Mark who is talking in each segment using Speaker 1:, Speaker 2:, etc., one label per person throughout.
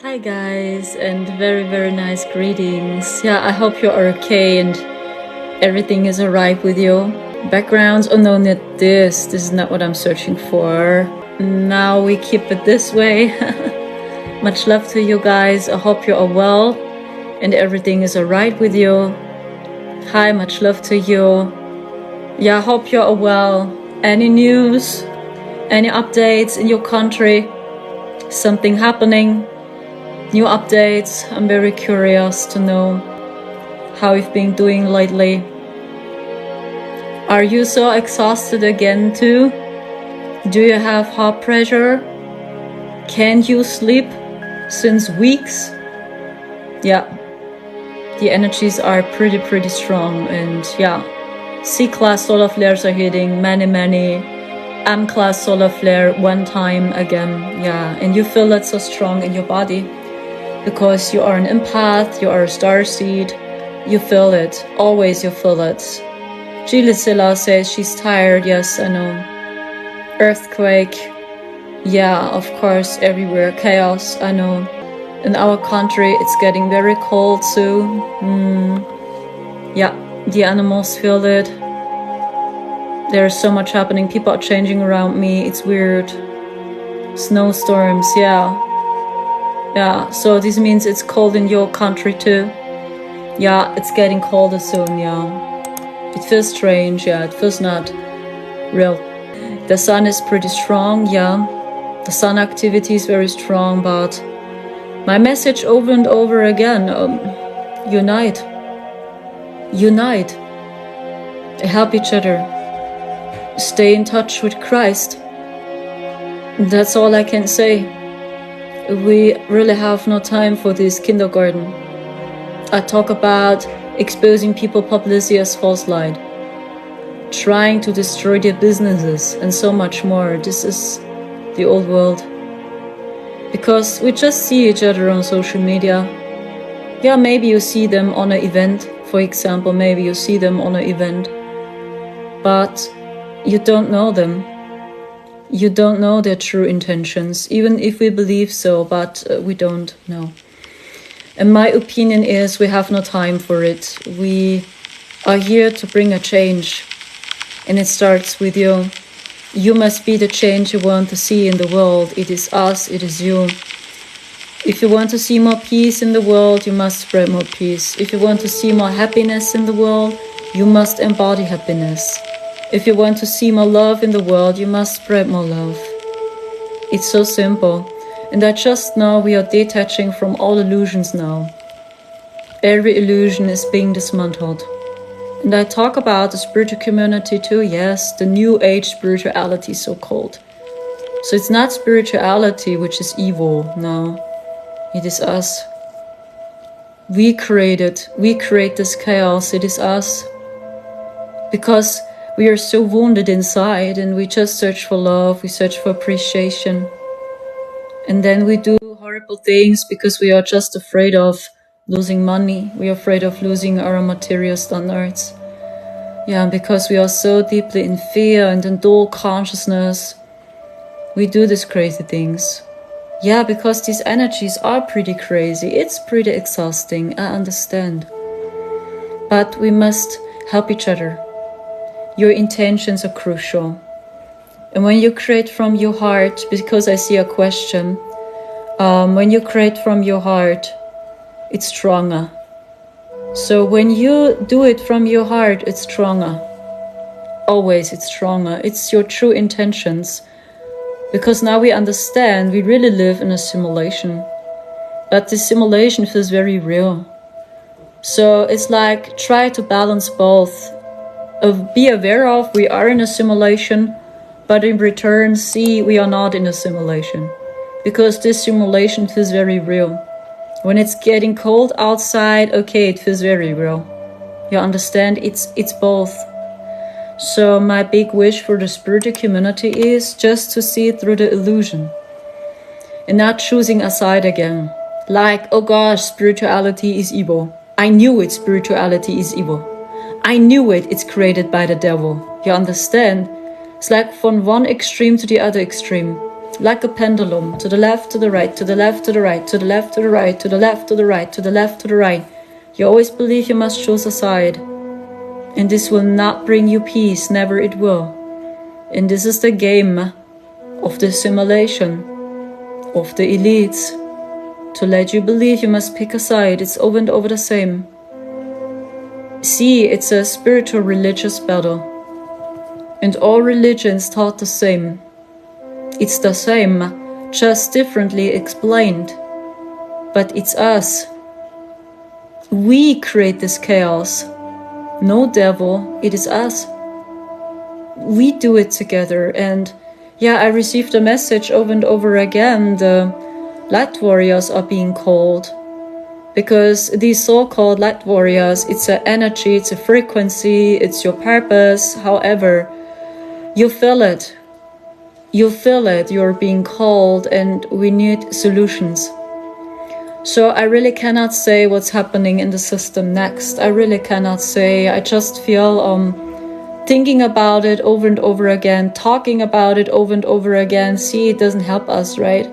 Speaker 1: Hi guys, and very nice greetings. Yeah, I hope you are okay and everything is alright with you. Backgrounds, oh no, not this. This is not what I'm searching for. Now we keep it this way. Much love to you guys. I hope you are well and everything is alright with you. Hi, much love to you. Yeah, I hope you are well. Any news? Any updates in your country? Something happening? New updates? I'm very curious to know how you've been doing lately. Are you so exhausted again too? Do you have heart pressure? Can't you sleep since weeks? Yeah, the energies are pretty strong, and yeah, C-class solar flares are hitting many M-class solar flare one time again. Yeah, and you feel that so strong in your body because you are an empath, you are a starseed, you feel it, always you feel it. Gilisilla says she's tired, yes, I know. Earthquake, yeah, of course, everywhere, chaos, I know. In our country, it's getting very cold too. Yeah, the animals feel it. There's so much happening, people are changing around me, it's weird. Snowstorms, yeah. Yeah, so this means it's cold in your country too. Yeah, it's getting colder soon, yeah. It feels strange, yeah, it feels not real. The sun is pretty strong, yeah. The sun activity is very strong, but my message over and over again, unite. Unite. Help each other. Stay in touch with Christ. That's all I can say. We really have no time for this kindergarten. I talk about exposing people publicly as false light, trying to destroy their businesses and so much more. This is the old world. Because we just see each other on social media. Yeah, maybe you see them on an event, for example, maybe you see them on an event, but you don't know them. You don't know their true intentions, even if we believe so, but we don't know. And my opinion is we have no time for it. We are here to bring a change, and it starts with you. You must be the change you want to see in the world. It is us, it is you. If you want to see more peace in the world, you must spread more peace. If you want to see more happiness in the world, you must embody happiness. If you want to see more love in the world, you must spread more love. It's so simple. And I just know we are detaching from all illusions now. Every illusion is being dismantled. And I talk about the spiritual community too, yes, the new age spirituality so-called. So it's not spirituality which is evil, no. It is us. We create it. We create this chaos. It is us. Because we are so wounded inside and we just search for love, we search for appreciation. And then we do horrible things because we are just afraid of losing money. We are afraid of losing our material standards. Yeah, because we are so deeply in fear and in dual consciousness, we do these crazy things. Yeah, because these energies are pretty crazy. It's pretty exhausting, I understand. But we must help each other. Your intentions are crucial. And when you create from your heart, because I see a question, when you create from your heart, it's stronger. So when you do it from your heart, it's stronger. Always it's stronger. It's your true intentions. Because now we understand we really live in a simulation. But this simulation feels very real. So it's like try to balance both. Be aware of we are in a simulation, but in return see we are not in a simulation. Because this simulation feels very real. When it's getting cold outside, okay, it feels very real. You understand? It's both. So my big wish for the spiritual community is just to see through the illusion. And not choosing a side again. Like, oh gosh, spirituality is evil. I knew it, spirituality is evil. I knew it, it's created by the devil. You understand? It's like from one extreme to the other extreme. like a pendulum, to the left, to the right, to the left, to the right, to the left, to the right, to the left, to the right, to the left, to the right. You always believe you must choose a side. And this will not bring you peace, never it will. And this is the game of the simulation, of the elites, to let you believe you must pick a side. It's over and over the same. See, it's a spiritual religious battle. And all religions taught the same. It's the same, just differently explained. But it's us. We create this chaos. No devil, it is us. We do it together. And yeah, I received a message over and over again. The light warriors are being called. Because these so-called light warriors, it's an energy, it's a frequency, it's your purpose. However, you feel it. You feel it, you're being called, and we need solutions. So I really cannot say what's happening in the system next. I really cannot say. I just feel thinking about it over and over again, talking about it over and over again. See, it doesn't help us, right?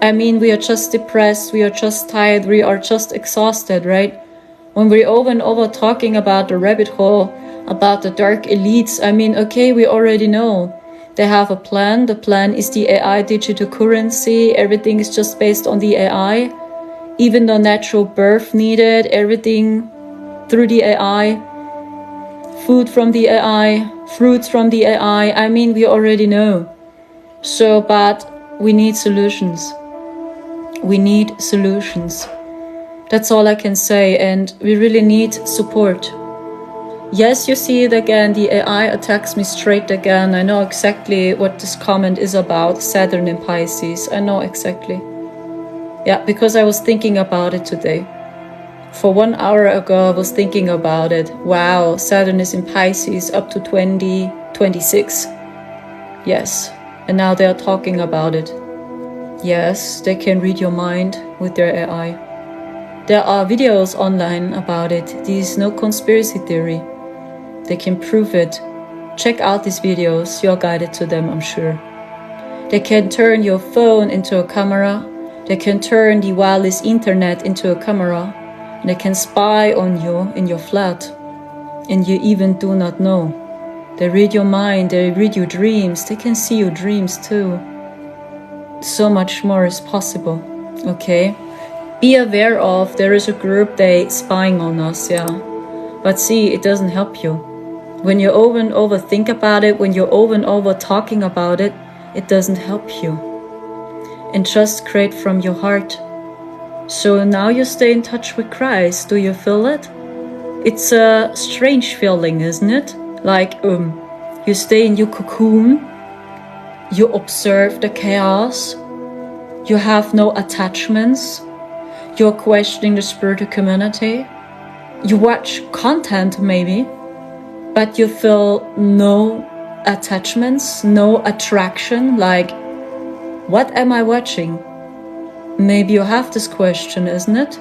Speaker 1: I mean, we are just depressed, we are just tired, we are just exhausted, right? When we're over and over talking about the rabbit hole, about the dark elites, I mean, okay, we already know. They have a plan. The plan is the AI digital currency. Everything is just based on the AI. Even though natural birth needed, everything through the AI. Food from the AI, fruits from the AI. I mean, we already know. So, but we need solutions. We need solutions. That's all I can say. And we really need support. Yes, you see it again, the AI attacks me straight again. I know exactly what this comment is about, Saturn in Pisces. I know exactly. Yeah, because I was thinking about it today. For 1 hour ago, I was thinking about it. Wow, Saturn is in Pisces up to 2026. Yes, and now they are talking about it. Yes, they can read your mind with their AI. There are videos online about it. This is no conspiracy theory. They can prove it. Check out these videos. You're guided to them, I'm sure. They can turn your phone into a camera. They can turn the wireless internet into a camera. And they can spy on you in your flat. And you even do not know. They read your mind. They read your dreams. They can see your dreams too. So much more is possible. Okay? Be aware of, there is a group, they spying on us, yeah. But see, it doesn't help you. When you over and over think about it, when you're over and over talking about it, it doesn't help you. And just create from your heart. So now you stay in touch with Christ. Do you feel it? It's a strange feeling, isn't it? Like, you stay in your cocoon, you observe the chaos, you have no attachments, you're questioning the spiritual community, you watch content maybe, but you feel no attachments, no attraction, like, what am I watching? Maybe you have this question, isn't it?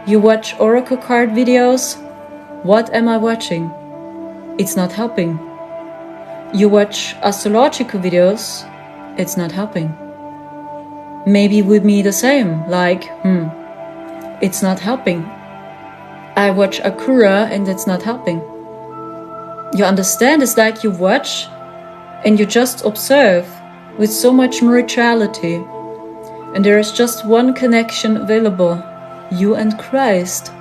Speaker 1: You watch oracle card videos, what am I watching? It's not helping. You watch astrological videos, it's not helping. Maybe with me the same, like, it's not helping. I watch Akura and it's not helping. You understand? It's like you watch and you just observe with so much spirituality. And there is just one connection available, you and Christ.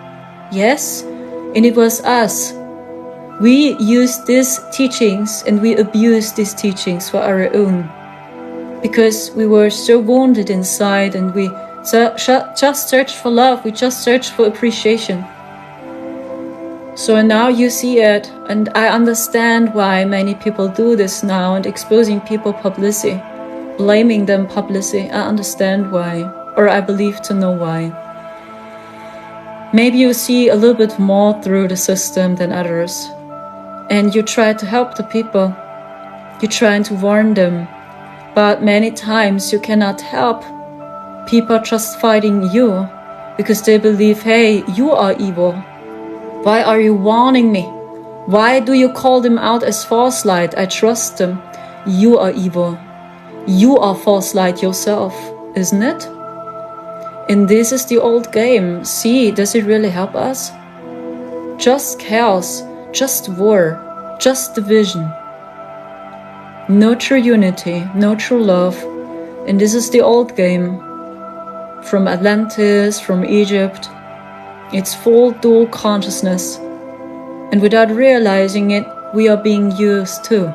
Speaker 1: Yes, and it was us. We used these teachings and we abused these teachings for our own. Because we were so wounded inside and we just searched for love, we just searched for appreciation. So now you see it, and I understand why many people do this now and exposing people publicly, blaming them publicly. I understand why, or I believe to know why. Maybe you see a little bit more through the system than others, and you try to help the people, you're trying to warn them, but many times you cannot help. People are just fighting you because they believe, hey, you are evil. Why are you warning me? Why do you call them out as false light? I trust them. You are evil. You are false light yourself, isn't it? And this is the old game. See, does it really help us? Just chaos, just war, just division. No true unity, no true love. And this is the old game. From Atlantis, from Egypt. It's full dual consciousness. And without realizing it, we are being used too.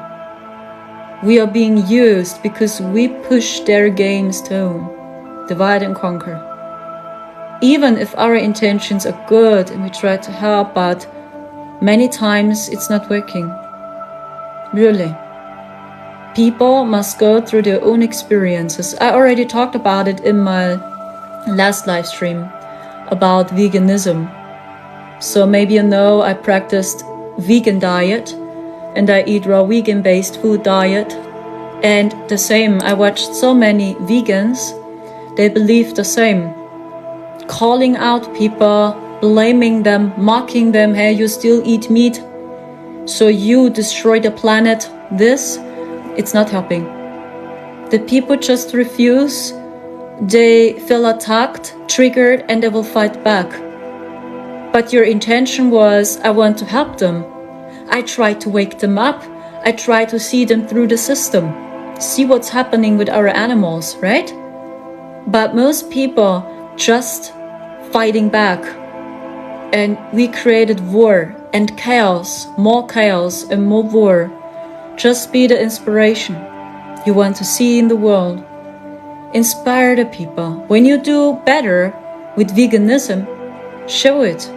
Speaker 1: We are being used because we push their games too. Divide and conquer. Even if our intentions are good and we try to help, but many times it's not working. Really. People must go through their own experiences. I already talked about it in my last live stream about veganism. So maybe you know I practiced vegan diet and I eat raw vegan based food diet. And the same, I watched so many vegans, they believe the same. Calling out people, blaming them, mocking them, hey, you still eat meat, so you destroy the planet. This, it's not helping. The people just refuse, they feel attacked, triggered, and they will fight back. But your intention was, I want to help them. I try to wake them up. I try to see them through the system. See what's happening with our animals, right? But most people just fighting back. And we created war and chaos, more chaos and more war. Just be the inspiration you want to see in the world. Inspire the people. When you do better with veganism, show it.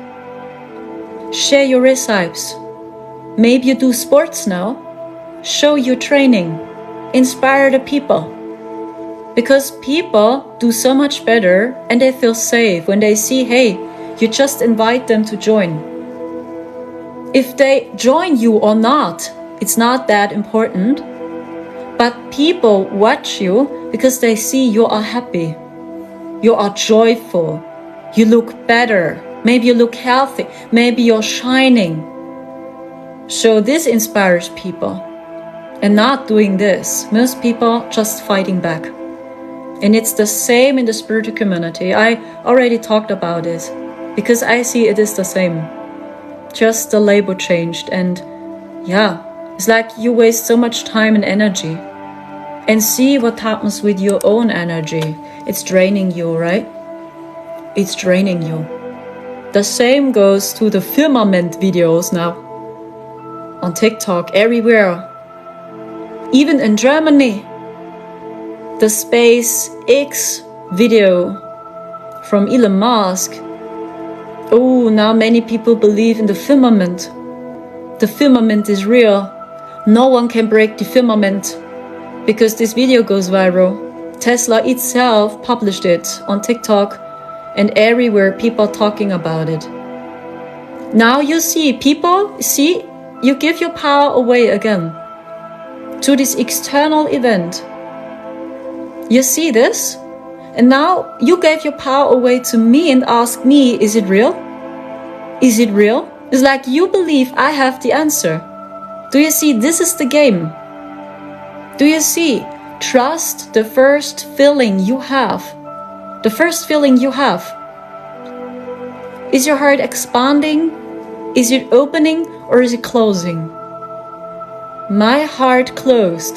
Speaker 1: Share your recipes. Maybe you do sports now. Show your training. Inspire the people. Because people do so much better and they feel safe when they see, hey, you just invite them to join. If they join you or not, it's not that important. But people watch you because they see you are happy. You are joyful. You look better. Maybe you look healthy. Maybe you're shining. So this inspires people. And not doing this. Most people just fighting back. And it's the same in the spiritual community. I already talked about it. Because I see it is the same. Just the label changed. And yeah, it's like you waste so much time and energy. And see what happens with your own energy. It's draining you, right? It's draining you. The same goes to the Firmament videos now. On TikTok, everywhere. Even in Germany. The SpaceX video from Elon Musk. Oh, now many people believe in the firmament. The firmament is real. No one can break the firmament. Because this video goes viral. Tesla itself published it on TikTok and everywhere people are talking about it. Now you see, people, see, you give your power away again to this external event. You see this? And now you gave your power away to me and ask me, is it real? Is it real? It's like you believe I have the answer. Do you see? This is the game. Do you see? Trust the first feeling you have. The first feeling you have. Is your heart expanding? Is it opening or is it closing? My heart closed.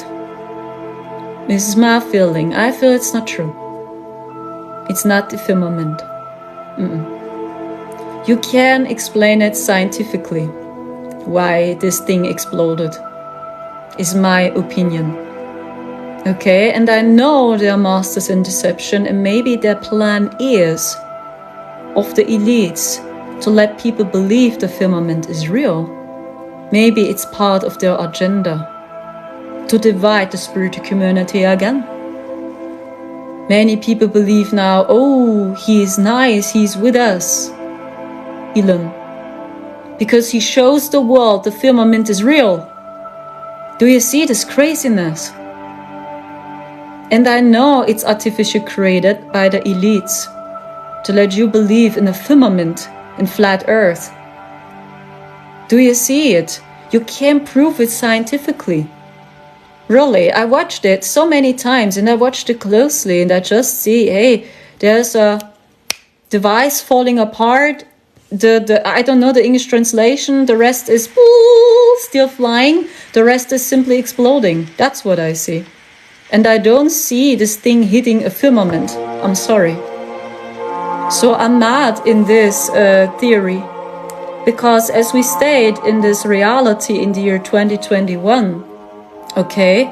Speaker 1: This is my feeling. I feel it's not true. It's not the firmament. You can explain it scientifically. Why this thing exploded. Is my opinion. Okay, and I know they are masters in deception, and maybe their plan is of the elites to let people believe the firmament is real. Maybe it's part of their agenda to divide the spiritual community again. Many people believe now, oh, he is nice, he's with us, Elon, because he shows the world the firmament is real. Do you see this craziness? And I know it's artificially created by the elites to let you believe in a firmament and flat earth. Do you see it? You can't prove it scientifically. Really, I watched it so many times and I watched it closely and I just see, hey, there's a device falling apart. The I don't know the English translation. The rest is still flying. The rest is simply exploding. That's what I see. And I don't see this thing hitting a firmament. I'm sorry. So I'm not in this theory. Because as we stayed in this reality in the year 2021, okay,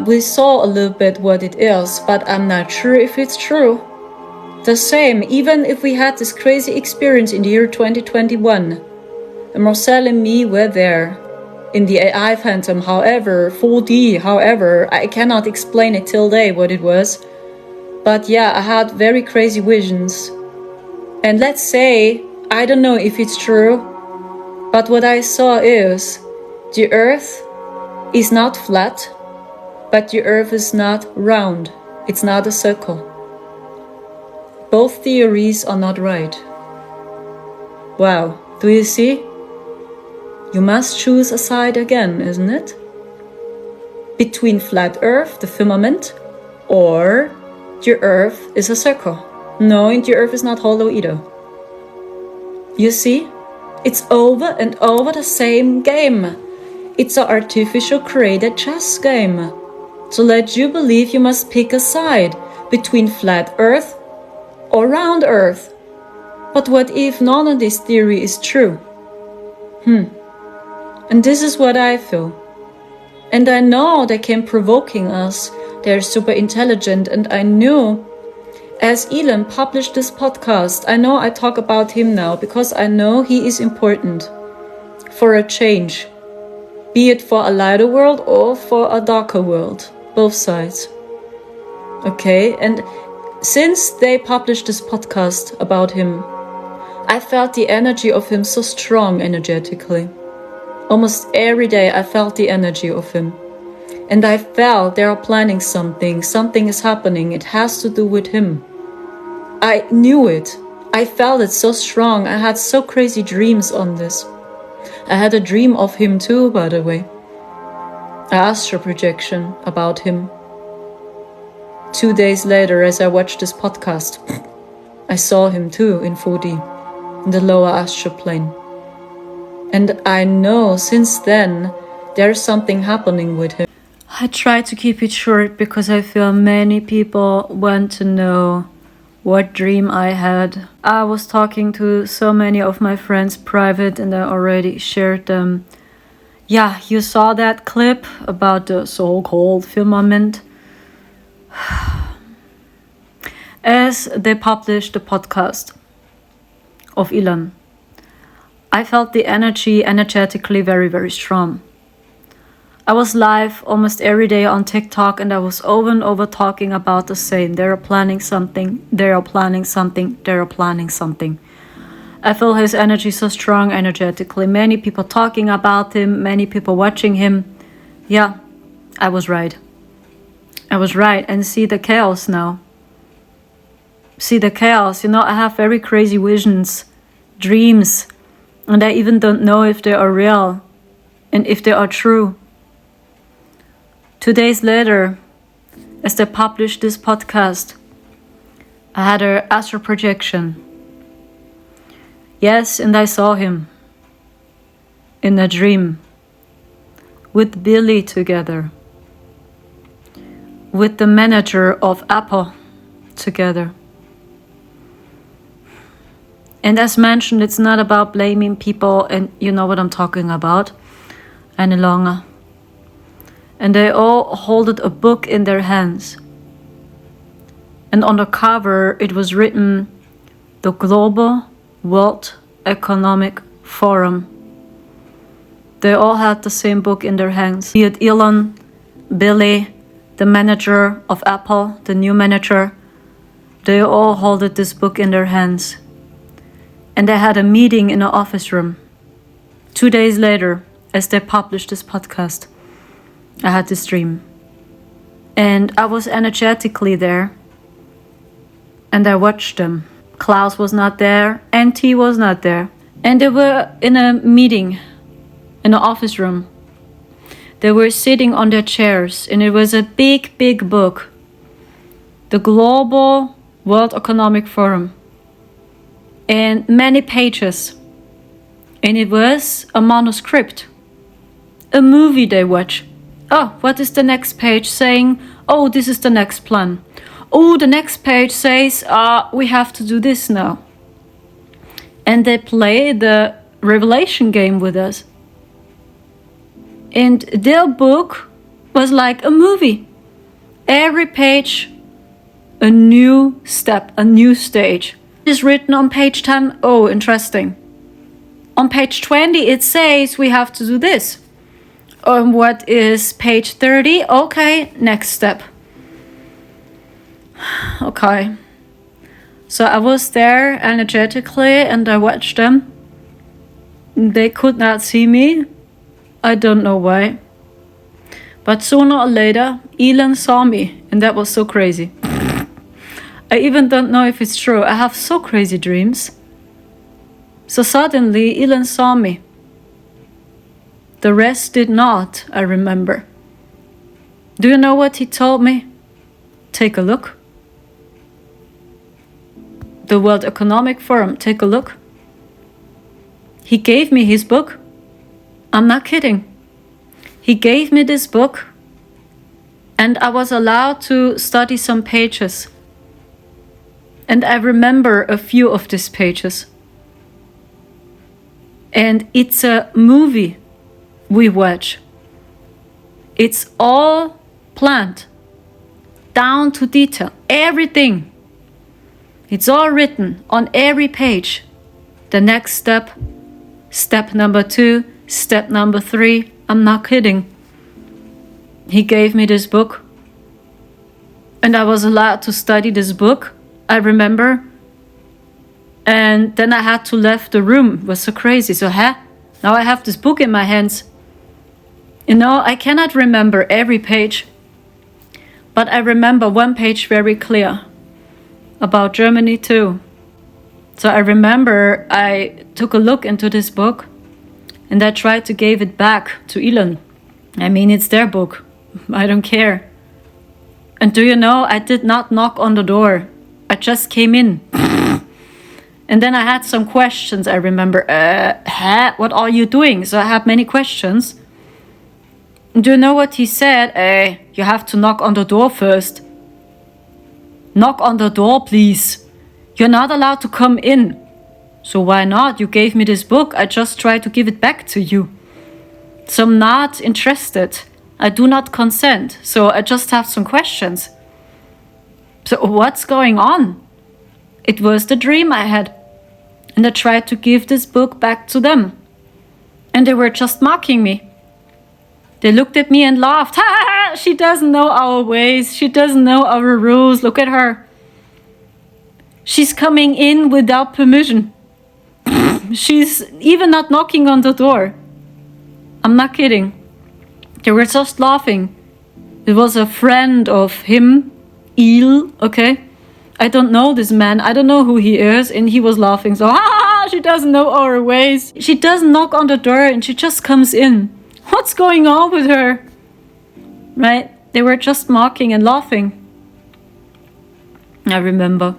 Speaker 1: we saw a little bit what it is, but I'm not sure if it's true. The same, even if we had this crazy experience in the year 2021, and Marcel and me were there in the AI Phantom, however, 4D, however, I cannot explain it till day what it was. But yeah, I had very crazy visions. And let's say, I don't know if it's true, but what I saw is the earth is not flat, but the earth is not round. It's not a circle. Both theories are not right. Wow, do you see? You must choose a side again, isn't it? Between flat earth, the firmament, or the earth is a circle. No, and the earth is not hollow either. You see? It's over and over the same game. It's an artificial created chess game. To let you believe you must pick a side between flat earth or round earth. But what if none of this theory is true? And this is what I feel. And I know they came provoking us. They're super intelligent. And I knew, as Elon published this podcast, I know I talk about him now because I know he is important for a change. Be it for a lighter world or for a darker world. Both sides. Okay, and since they published this podcast about him, I felt the energy of him so strong energetically. Almost every day I felt the energy of him. And I felt they are planning something. Something is happening. It has to do with him. I knew it. I felt it so strong. I had so crazy dreams on this. I had a dream of him too, by the way. An astral projection about him. 2 days later, as I watched this podcast, I saw him too in 4D, in the lower astral plane. And I know since then, there's something happening with him. I try to keep it short because I feel many people want to know what dream I had. I was talking to so many of my friends private and I already shared them. Yeah, you saw that clip about the so-called firmament. As they published the podcast of Elon, I felt the energy energetically very, very strong. I was live almost every day on TikTok and I was over and over talking about the same. They are planning something, they are planning something, they are planning something. I feel his energy so strong energetically. Many people talking about him, many people watching him. Yeah, I was right. I was right. And see the chaos now. See the chaos. You know, I have very crazy visions, dreams, and I even don't know if they are real and if they are true. 2 days later, as they published this podcast, I had an astral projection. Yes, and I saw him in a dream with Billy together, with the manager of Apple together. And as mentioned, it's not about blaming people, and you know what I'm talking about any longer. And they all holded a book in their hands. And on the cover, it was written, the Global World Economic Forum. They all had the same book in their hands. Be it Elon, Billy, the manager of Apple, the new manager, they all holded this book in their hands. And they had a meeting in an office room. 2 days later, as they published this podcast, I had this dream. And I was energetically there. And I watched them. Klaus was not there, and T was not there. And they were in a meeting, in an office room. They were sitting on their chairs, and it was a big, big book. The Global World Economic Forum. And many pages. And it was a manuscript. A movie they watch. Oh, what is the next page saying? Oh, this is the next plan. Oh, the next page says, we have to do this now. And they play the Revelation game with us. And their book was like a movie. Every page, a new step, a new stage. It's written on page 10. Oh, interesting. On page 20, it says we have to do this. On what is page 30? Okay, next step. Okay. So I was there energetically and I watched them. They could not see me. I don't know why. But sooner or later, Elon saw me, and that was so crazy. I even don't know if it's true. I have so crazy dreams. So suddenly, Elon saw me. The rest did not, I remember. Do you know what he told me? Take a look. The World Economic Forum, take a look. He gave me his book. I'm not kidding. He gave me this book and I was allowed to study some pages. And I remember a few of these pages. And it's a movie we watch. It's all planned, down to detail, everything. It's all written on every page. The next step, step number 2, step number 3, I'm not kidding. He gave me this book. And I was allowed to study this book, I remember. And then I had to leave the room. It was so crazy. So now I have this book in my hands. You know, I cannot remember every page. But I remember one page very clear. About Germany too. So I remember I took a look into this book. And I tried to give it back to Elon. I mean, it's their book. I don't care. And do you know, I did not knock on the door. I just came in. And then I had some questions, I remember. What are you doing? So I had many questions. Do you know what he said? You have to knock on the door first. Knock on the door, please. You're not allowed to come in. So why not? You gave me this book. I just tried to give it back to you. So I'm not interested. I do not consent. So I just have some questions. So what's going on? It was the dream I had. And I tried to give this book back to them. And they were just mocking me. They looked at me and laughed. Ha! She doesn't know our ways. She doesn't know our rules. Look at her. She's coming in without permission. She's even not knocking on the door. I'm not kidding. They were just laughing. It was a friend of him, Il, okay? I don't know this man. I don't know who he is. And he was laughing. So, she doesn't know our ways. She doesn't knock on the door and she just comes in. What's going on with her? Right? They were just mocking and laughing. I remember.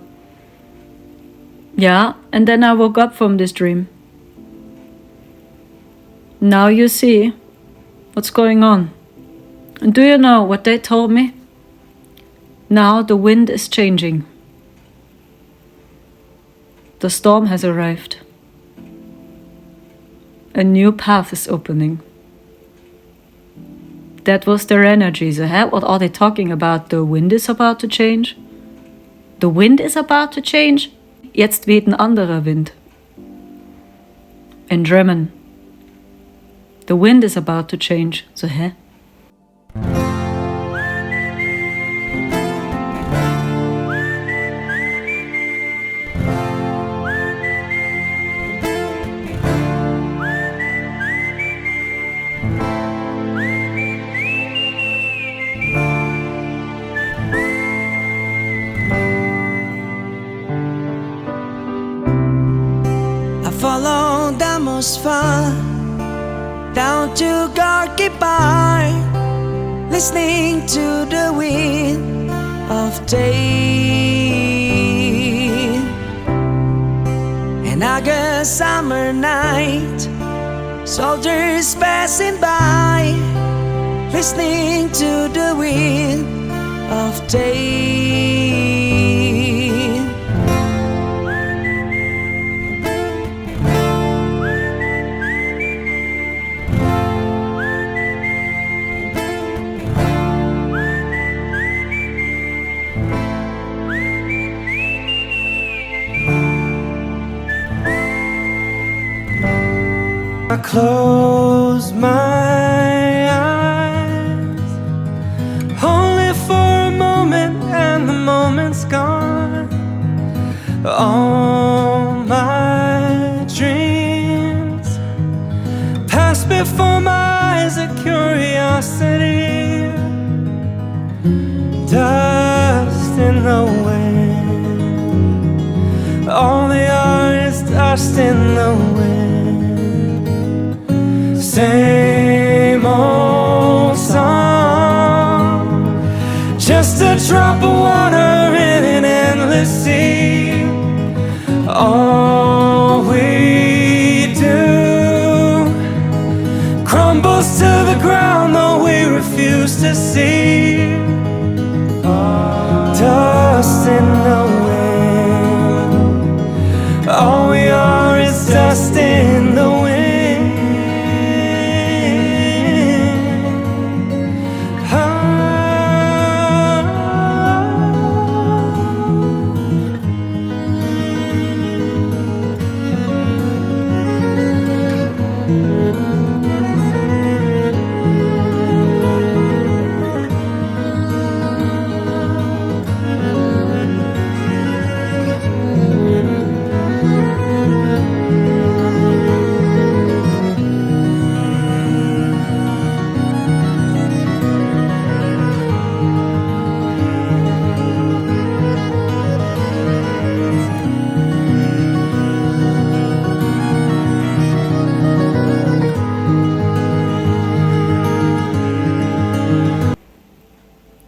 Speaker 1: Yeah, and then I woke up from this dream. Now you see what's going on. And do you know what they told me? Now the wind is changing. The storm has arrived. A new path is opening. That was their energy. So, what are they talking about? The wind is about to change? The wind is about to change? Jetzt weht ein anderer Wind. In German. The wind is about to change. So,
Speaker 2: Follow the most far down to Gorky Bar, listening to the wind of day. An August summer night, soldiers passing by, listening to the wind of day. I close my eyes, only for a moment, and the moment's gone. All my dreams pass before my eyes, a curiosity, dust in the wind. All they are is dust in the wind. Same old song, just a drop of water in an endless sea. All we do crumbles to the ground, though we refuse to see. Dust in the wind, all we are is dust in the wind.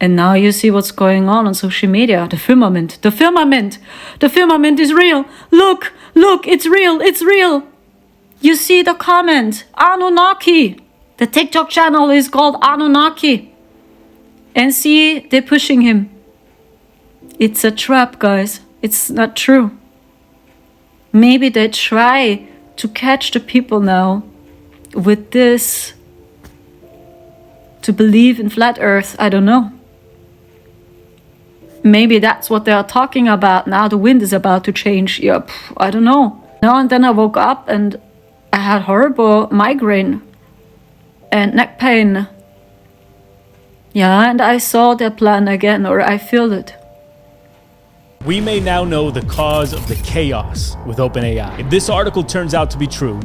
Speaker 1: And now you see what's going on social media. The firmament, the firmament, the firmament is real. Look, look, it's real, it's real. You see the comment, Anunnaki. The TikTok channel is called Anunnaki. And see, they're pushing him. It's a trap, guys. It's not true. Maybe they try to catch the people now with this, to believe in flat earth. I don't know. Maybe that's what they are talking about now. The wind is about to change. Yeah, I don't know. No, and then I woke up and I had horrible migraine and neck pain. Yeah, and I saw their plan again, or I feel it.
Speaker 3: We may now know the cause of the chaos with OpenAI. If this article turns out to be true,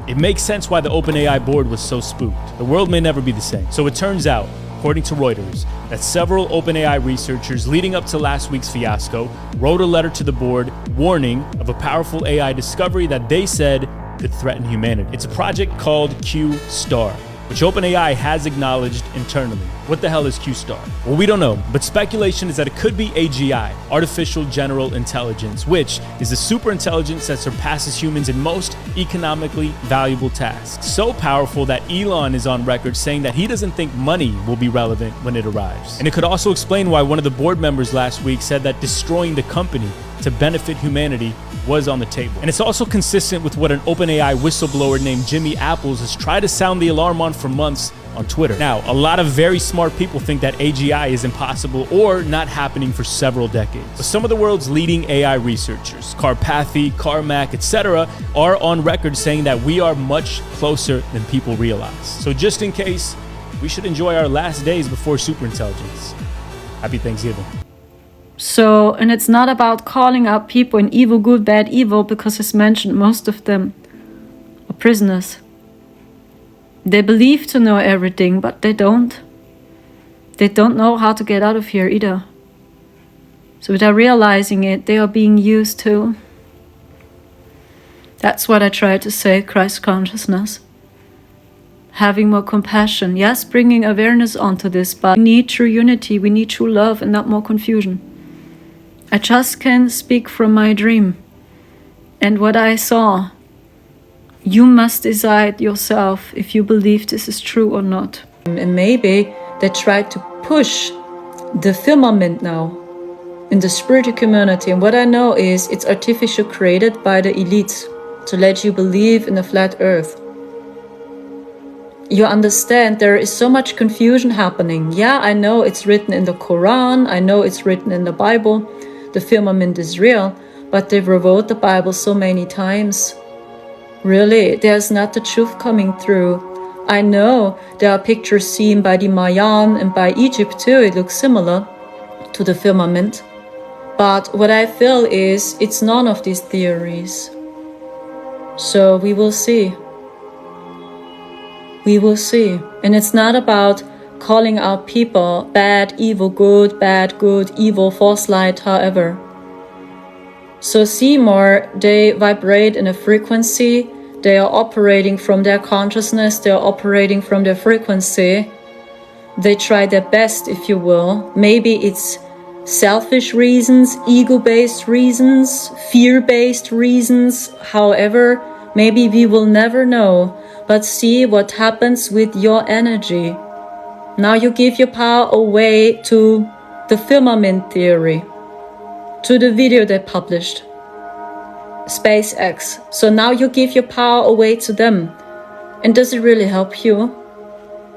Speaker 3: it makes sense why the OpenAI board was so spooked. The world may never be the same. So it turns out, according to Reuters, that several OpenAI researchers leading up to last week's fiasco wrote a letter to the board warning of a powerful AI discovery that they said could threaten humanity. It's a project called Q-Star, which OpenAI has acknowledged internally. What the hell is Q-Star? Well, we don't know, but speculation is that it could be AGI, Artificial General Intelligence, which is a super intelligence that surpasses humans in most economically valuable tasks. So powerful that Elon is on record saying that he doesn't think money will be relevant when it arrives. And it could also explain why one of the board members last week said that destroying the company to benefit humanity was on the table. And it's also consistent with what an OpenAI whistleblower named Jimmy Apples has tried to sound the alarm on for months on Twitter. Now, a lot of very smart people think that AGI is impossible or not happening for several decades. But some of the world's leading AI researchers, Karpathy, Carmack, etc., are on record saying that we are much closer than people realize. So just in case, we should enjoy our last days before superintelligence. Happy Thanksgiving.
Speaker 1: So, and it's not about calling out people in evil, good, bad, evil, because it's mentioned most of them are prisoners. They believe to know everything, but they don't. They don't know how to get out of here either. So without realizing it, they are being used too. That's what I try to say, Christ consciousness. having more compassion. Yes, bringing awareness onto this, but we need true unity, we need true love and not more confusion. I just can speak from my dream and what I saw. You must decide yourself if you believe this is true or not. And maybe they try to push the firmament now in the spiritual community. And what I know is it's artificial created by the elites to let you believe in a flat earth. You understand there is so much confusion happening. Yeah, I know it's written in the Quran. I know it's written in the Bible. The firmament is real, but they've rewrote the Bible so many times. Really, there's not the truth coming through. I know there are pictures seen by the Mayan and by Egypt too. It looks similar to the firmament. But what I feel is it's none of these theories. So we will see. We will see. And it's not about calling out people bad, evil, good, evil, false light, however. So see more, they vibrate in a frequency, they are operating from their consciousness, they are operating from their frequency. They try their best, if you will. Maybe it's selfish reasons, ego-based reasons, fear-based reasons, however, maybe we will never know. But see what happens with your energy. Now you give your power away to the firmament theory, to the video they published, SpaceX. So now you give your power away to them. And does it really help you?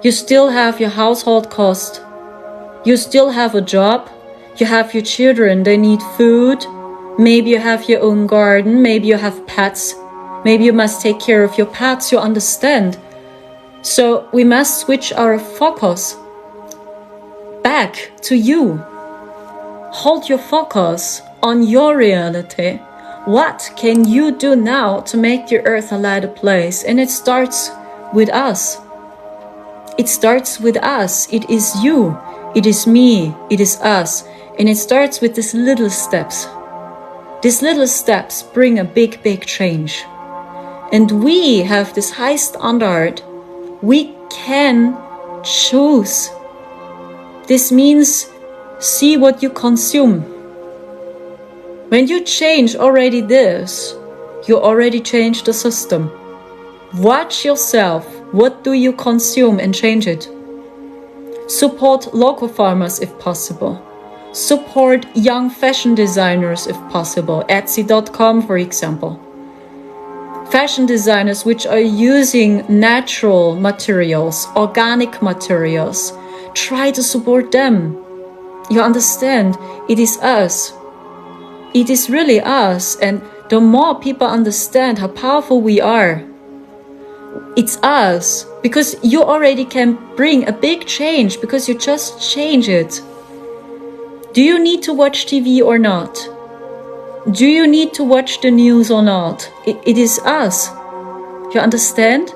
Speaker 1: You still have your household cost. You still have a job. You have your children, they need food. Maybe you have your own garden. Maybe you have pets. Maybe you must take care of your pets, you understand. So we must switch our focus back to you. Hold your focus on your reality. What can you do now to make the earth a lighter place? And it starts with us. It starts with us. It is you. It is me. It is us. And it starts with these little steps. These little steps bring a big, big change. And we have this high standard. We can choose. This means see what you consume. When you change already this, you already change the system. Watch yourself. What do you consume and change it? Support local farmers if possible. Support young fashion designers if possible. Etsy.com, for example. Fashion designers which are using natural materials, organic materials. Try to support them. You understand? It is us. It is really us. And the more people understand how powerful we are, it's us. Because you already can bring a big change because you just change it. Do you need to watch TV or not? Do you need to watch the news or not? It is us. You understand?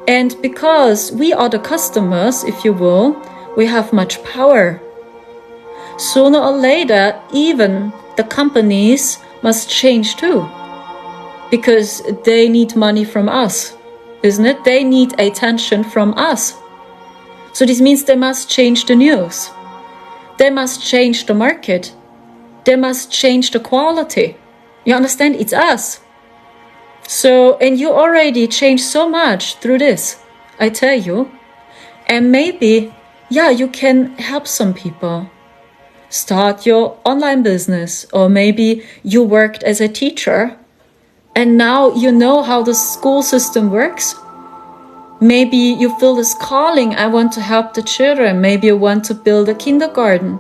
Speaker 1: And because we are the customers, if you will, we have much power. Sooner or later, even the companies must change too. Because they need money from us, isn't it? They need attention from us. So this means they must change the news. They must change the market. They must change the quality. You understand? It's us. So, and you already changed so much through this, I tell you. And maybe, yeah, you can help some people. Start your online business. Or maybe you worked as a teacher and now you know how the school system works. Maybe you feel this calling, I want to help the children. Maybe you want to build a kindergarten.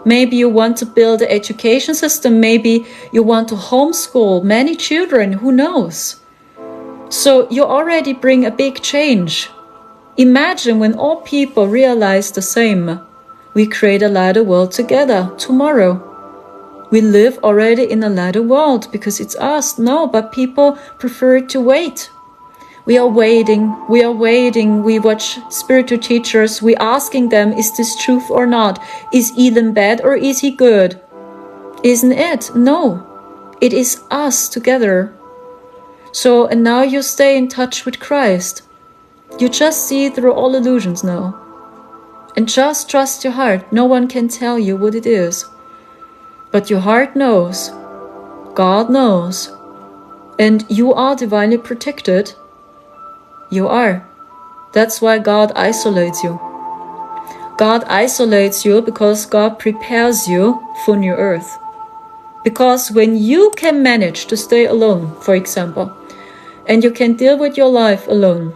Speaker 1: Maybe you want to build an education system. Maybe you want to homeschool many children. Who knows? So you already bring a big change. Imagine when all people realize the same. We create a lighter world together tomorrow. We live already in a lighter world because it's us. No, but people prefer to wait. We are waiting, we watch spiritual teachers, we asking them, is this truth or not? Is Elon bad or is he good? Isn't it? No, it is us together. So, and now you stay in touch with Christ. You just see through all illusions now. And just trust your heart. No one can tell you what it is. But your heart knows. God knows. And you are divinely protected. You are. That's why God isolates you. God isolates you because God prepares you for new earth. Because when you can manage to stay alone, for example, and you can deal with your life alone,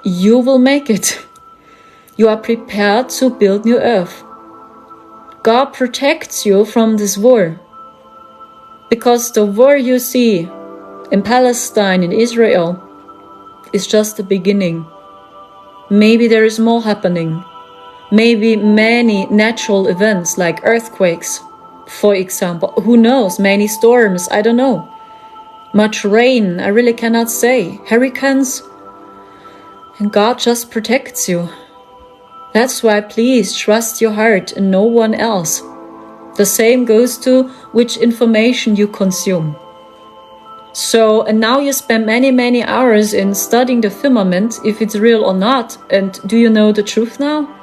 Speaker 1: you will make it. You are prepared to build new earth. God protects you from this war. Because the war you see in Palestine, in Israel, is just the beginning. Maybe there is more happening. Maybe many natural events like earthquakes, for example. Who knows? Many storms, I don't know. Much rain, I really cannot say. Hurricanes. And God just protects you. That's why please trust your heart and no one else. The same goes to which information you consume. So, and now you spend many hours in studying the firmament, if it's real or not. And do you know the truth now?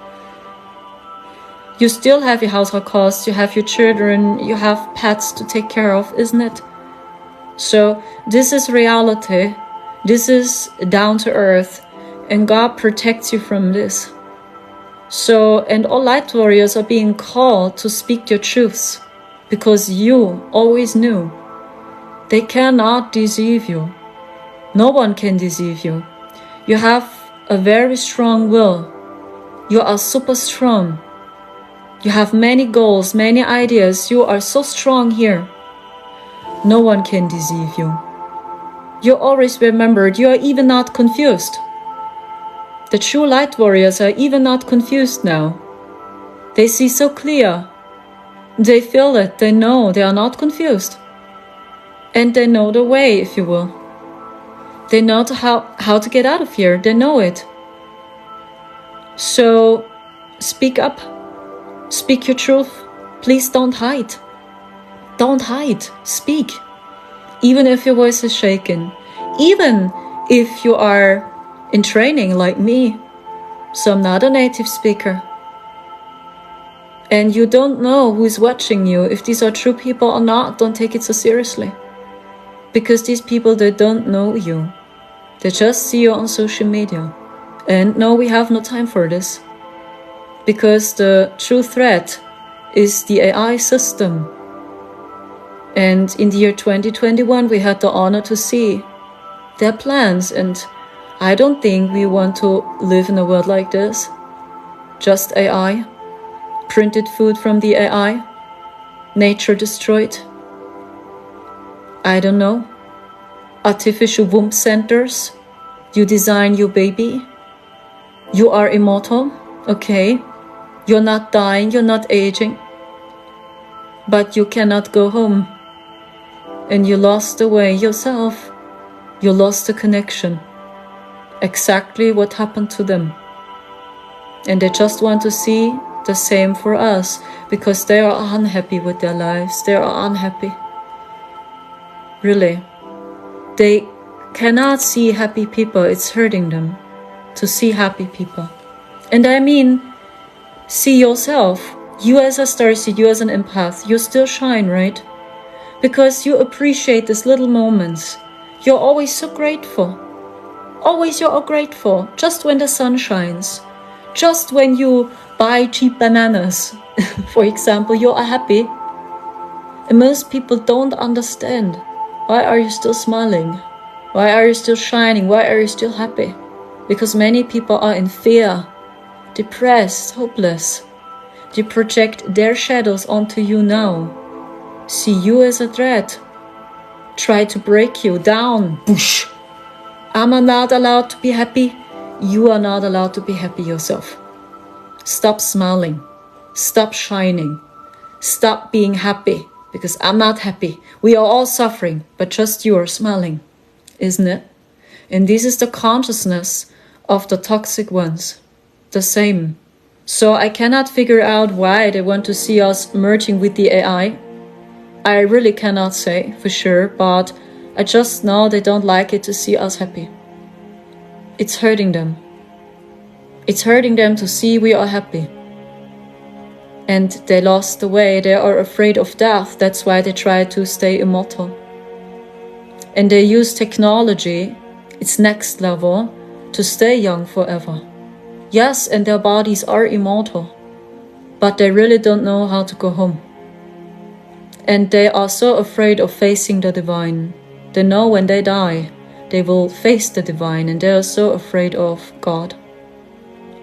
Speaker 1: You still have your household costs, you have your children, you have pets to take care of, isn't it? So this is reality, this is down to earth, and God protects you from this. So, and all light warriors are being called to speak your truths, because you always knew. They cannot deceive you. No one can deceive you. You have a very strong will. You are super strong. You have many goals, many ideas. You are so strong here. No one can deceive you. You always remembered. You are even not confused. The true light warriors are even not confused now. They see so clear. They feel it. They know they are not confused. And they know the way, if you will. They know how to get out of here. They know it. So speak up. Speak your truth. Please don't hide. Don't hide. Speak. Even if your voice is shaken. Even if you are in training like me. So I'm not a native speaker. And you don't know who is watching you. If these are true people or not, don't take it so seriously. Because these people, they don't know you. They just see you on social media. And no, we have no time for this. Because the true threat is the AI system. And in the year 2021, we had the honor to see their plans. And I don't think we want to live in a world like this. Just AI. Printed food from the AI. Nature destroyed. I don't know. Artificial womb centers. You design your baby. You are immortal. Okay. You're not dying. You're not aging. But you cannot go home. And you lost the way yourself. You lost the connection. Exactly what happened to them. And they just want to see the same for us. Because they are unhappy with their lives. They are unhappy. Really. They cannot see happy people. It's hurting them to see happy people. And I mean, see yourself. You as a starseed, you as an empath, you still shine, right? Because you appreciate these little moments. You're always so grateful. Always you're grateful. Just when the sun shines. Just when you buy cheap bananas, for example, you are happy. And most people don't understand. Why are you still smiling? Why are you still shining? Why are you still happy? Because many people are in fear, depressed, hopeless. They project their shadows onto you now. See you as a threat. Try to break you down. Boosh. Am I not allowed to be happy? You are not allowed to be happy yourself. Stop smiling. Stop shining. Stop being happy. Because I'm not happy. We are all suffering, but just you are smiling, isn't it? And this is the consciousness of the toxic ones. The same. So I cannot figure out why they want to see us merging with the AI. I really cannot say for sure, but I just know they don't like it to see us happy. it's hurting them. It's hurting them to see we are happy. And they lost the way, they are afraid of death, that's why they try to stay immortal. And they use technology, it's next level, to stay young forever. Yes, and their bodies are immortal, but they really don't know how to go home. And they are so afraid of facing the divine. They know when they die, they will face the divine, and they are so afraid of God.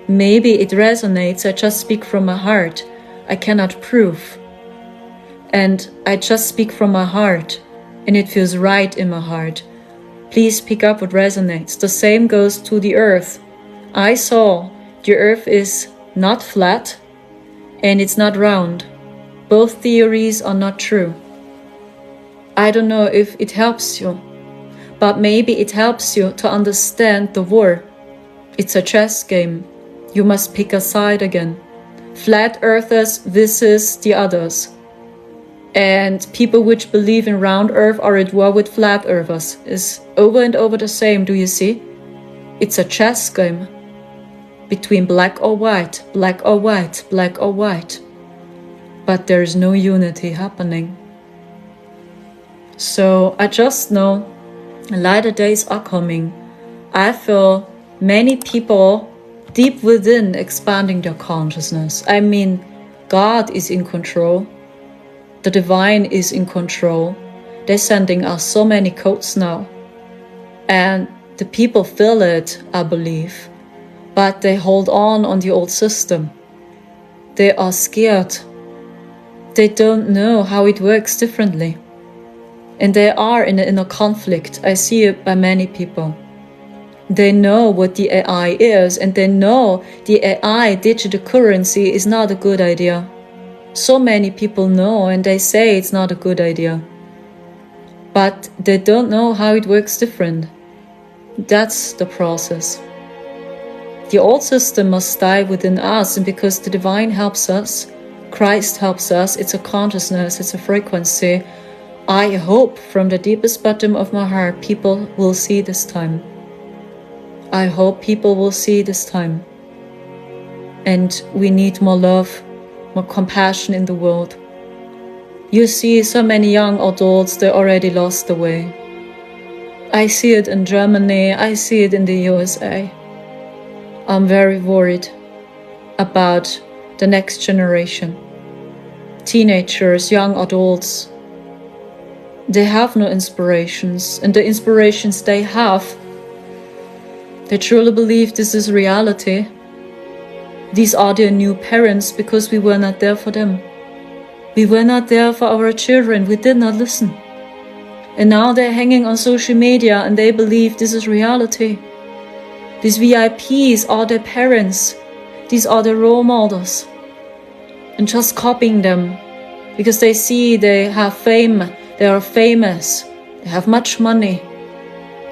Speaker 1: Maybe it resonates, I just speak from my heart. I cannot prove. And I just speak from my heart, and it feels right in my heart. Please pick up what resonates. The same goes to the earth. I saw the earth is not flat, and it's not round. Both theories are not true. I don't know if it helps you, but maybe it helps you to understand the war. It's a chess game. You must pick a side again. Flat earthers versus the others. And people which believe in round earth are at war with flat earthers. Is over and over the same, do you see? It's a chess game. Between black or white, black or white, black or white. But there is no unity happening. So I just know lighter days are coming. I feel many people deep within expanding their consciousness. I mean, God is in control. The divine is in control. They're sending us so many codes now. And the people feel it, I believe. But they hold on the old system. They are scared. They don't know how it works differently. And they are in a conflict. I see it by many people. They know what the AI is, and they know the AI digital currency is not a good idea. So many people know, and they say it's not a good idea. But they don't know how it works different. That's the process. The old system must die within us, and because the divine helps us, Christ helps us, it's a consciousness, it's a frequency. I hope from the deepest bottom of my heart people will see this time. I hope people will see this time. And we need more love, more compassion in the world. You see so many young adults, they already lost the way. I see it in Germany, I see it in the USA. I'm very worried about the next generation. Teenagers, young adults, they have no inspirations, and the inspirations they have, they truly believe this is reality. These are their new parents because we were not there for them. We were not there for our children, we did not listen. And now they're hanging on social media and they believe this is reality. These VIPs are their parents. These are their role models. And just copying them because they see they have fame, they are famous, they have much money.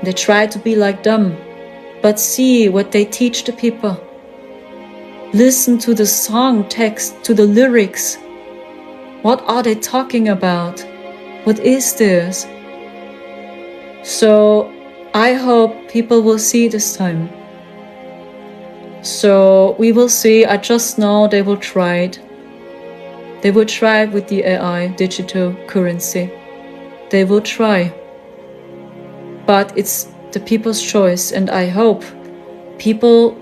Speaker 1: They try to be like them, but see what they teach the people. Listen to the song text, to the lyrics. What are they talking about? What is this? So I hope people will see this time. So we will see. I just know they will try it. They will try with the AI, digital currency. They will try. But it's the people's choice, and I hope people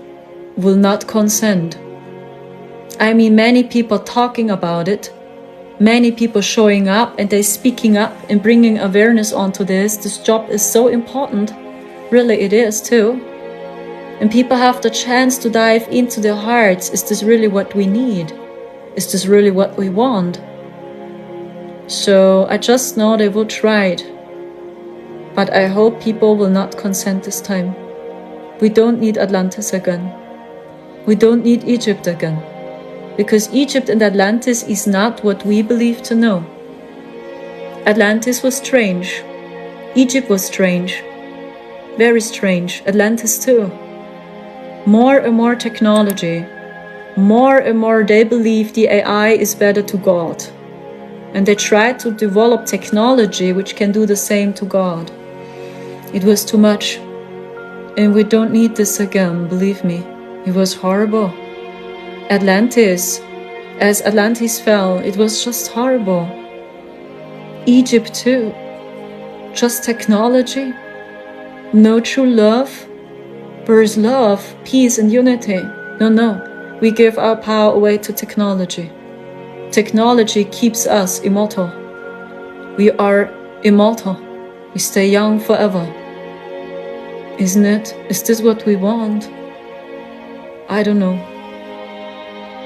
Speaker 1: will not consent. I mean, many people talking about it, many people showing up, and they speaking up and bringing awareness onto this. This job is so important. Really, it is too. And people have the chance to dive into their hearts. Is this really what we need? Is this really what we want? So I just know they will try it. But I hope people will not consent this time. We don't need Atlantis again. We don't need Egypt again. Because Egypt and Atlantis is not what we believe to know. Atlantis was strange. Egypt was strange. Very strange. Atlantis too. More and more technology. More and more they believe the AI is better to God. And they try to develop technology which can do the same to God. It was too much. And we don't need this again, believe me. It was horrible. Atlantis, as Atlantis fell, it was just horrible. Egypt too. Just technology. No true love. Where's love, peace and unity? No. We give our power away to technology. Technology keeps us immortal. We are immortal. We stay young forever. Isn't it? Is this what we want? I don't know.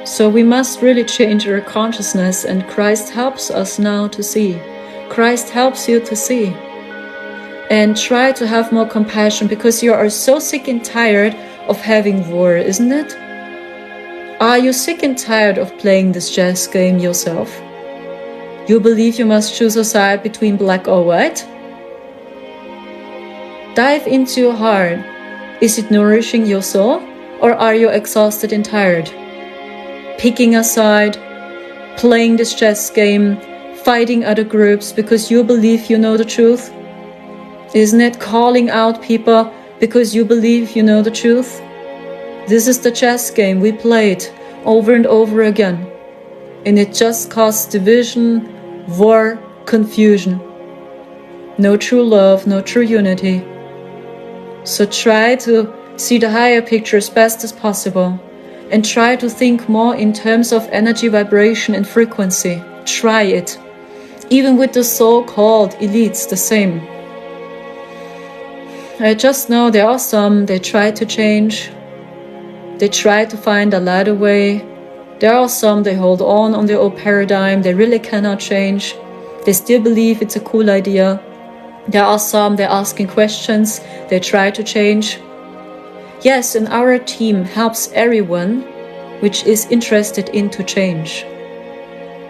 Speaker 1: So we must really change our consciousness, and Christ helps us now to see. Christ helps you to see. And try to have more compassion, because you are so sick and tired of having war, isn't it? Are you sick and tired of playing this chess game yourself? You believe you must choose a side between black or white? Dive into your heart. Is it nourishing your soul, or are you exhausted and tired? Picking a side, playing this chess game, fighting other groups because you believe you know the truth? Isn't it calling out people because you believe you know the truth? This is the chess game we played over and over again, and it just caused division, war, confusion. No true love, no true unity. So try to see the higher picture as best as possible, and try to think more in terms of energy, vibration and frequency. Try it. Even with the so-called elites, the same. I just know there are some, they try to change. They try to find a lighter way. There are some, they hold on their old paradigm. They really cannot change. They still believe it's a cool idea. There are some, they're asking questions. They try to change. Yes, and our team helps everyone which is interested in to change.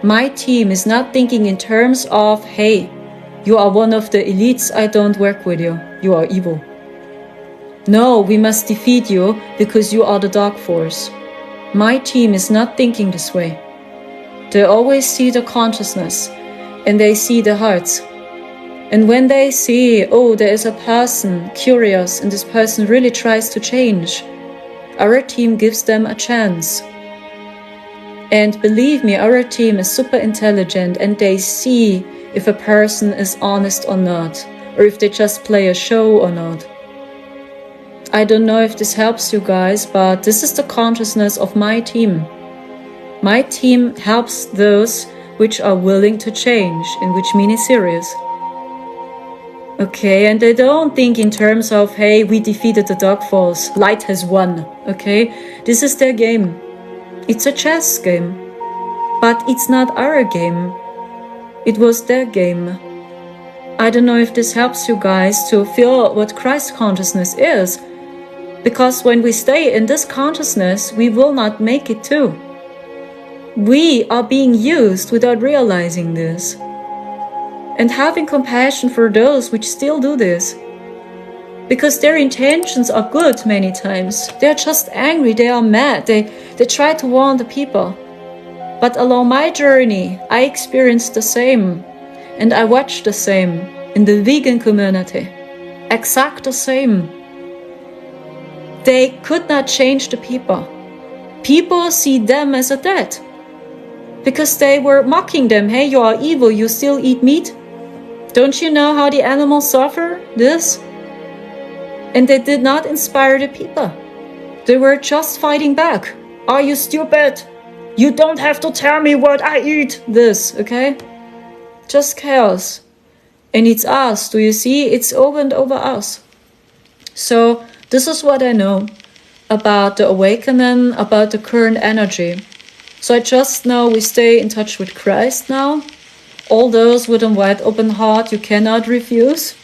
Speaker 1: My team is not thinking in terms of, hey, you are one of the elites, I don't work with you. You are evil. No, we must defeat you because you are the dark force. My team is not thinking this way. They always see the consciousness and they see the hearts. And when they see, oh, there is a person curious and this person really tries to change, our team gives them a chance. And believe me, our team is super intelligent and they see if a person is honest or not, or if they just play a show or not. I don't know if this helps you guys, but this is the consciousness of my team. My team helps those which are willing to change, and which mean it's serious. Okay, and they don't think in terms of, hey, we defeated the dark force, light has won, okay? This is their game. It's a chess game. But it's not our game. It was their game. I don't know if this helps you guys to feel what Christ consciousness is. Because when we stay in this consciousness, we will not make it too. We are being used without realizing this. And having compassion for those which still do this. Because their intentions are good many times. They're just angry, they are mad, they try to warn the people. But along my journey, I experienced the same. And I watched the same in the vegan community. Exact the same. They could not change the people. People see them as a threat. Because they were mocking them. Hey, you are evil, you still eat meat? Don't you know how the animals suffer this? And they did not inspire the people. They were just fighting back. Are you stupid? You don't have to tell me what I eat. This, okay? Just chaos. And it's us, do you see? It's over and over us. So this is what I know about the awakening, about the current energy. So I just know we stay in touch with Christ now. All those with a wide open heart you cannot refuse.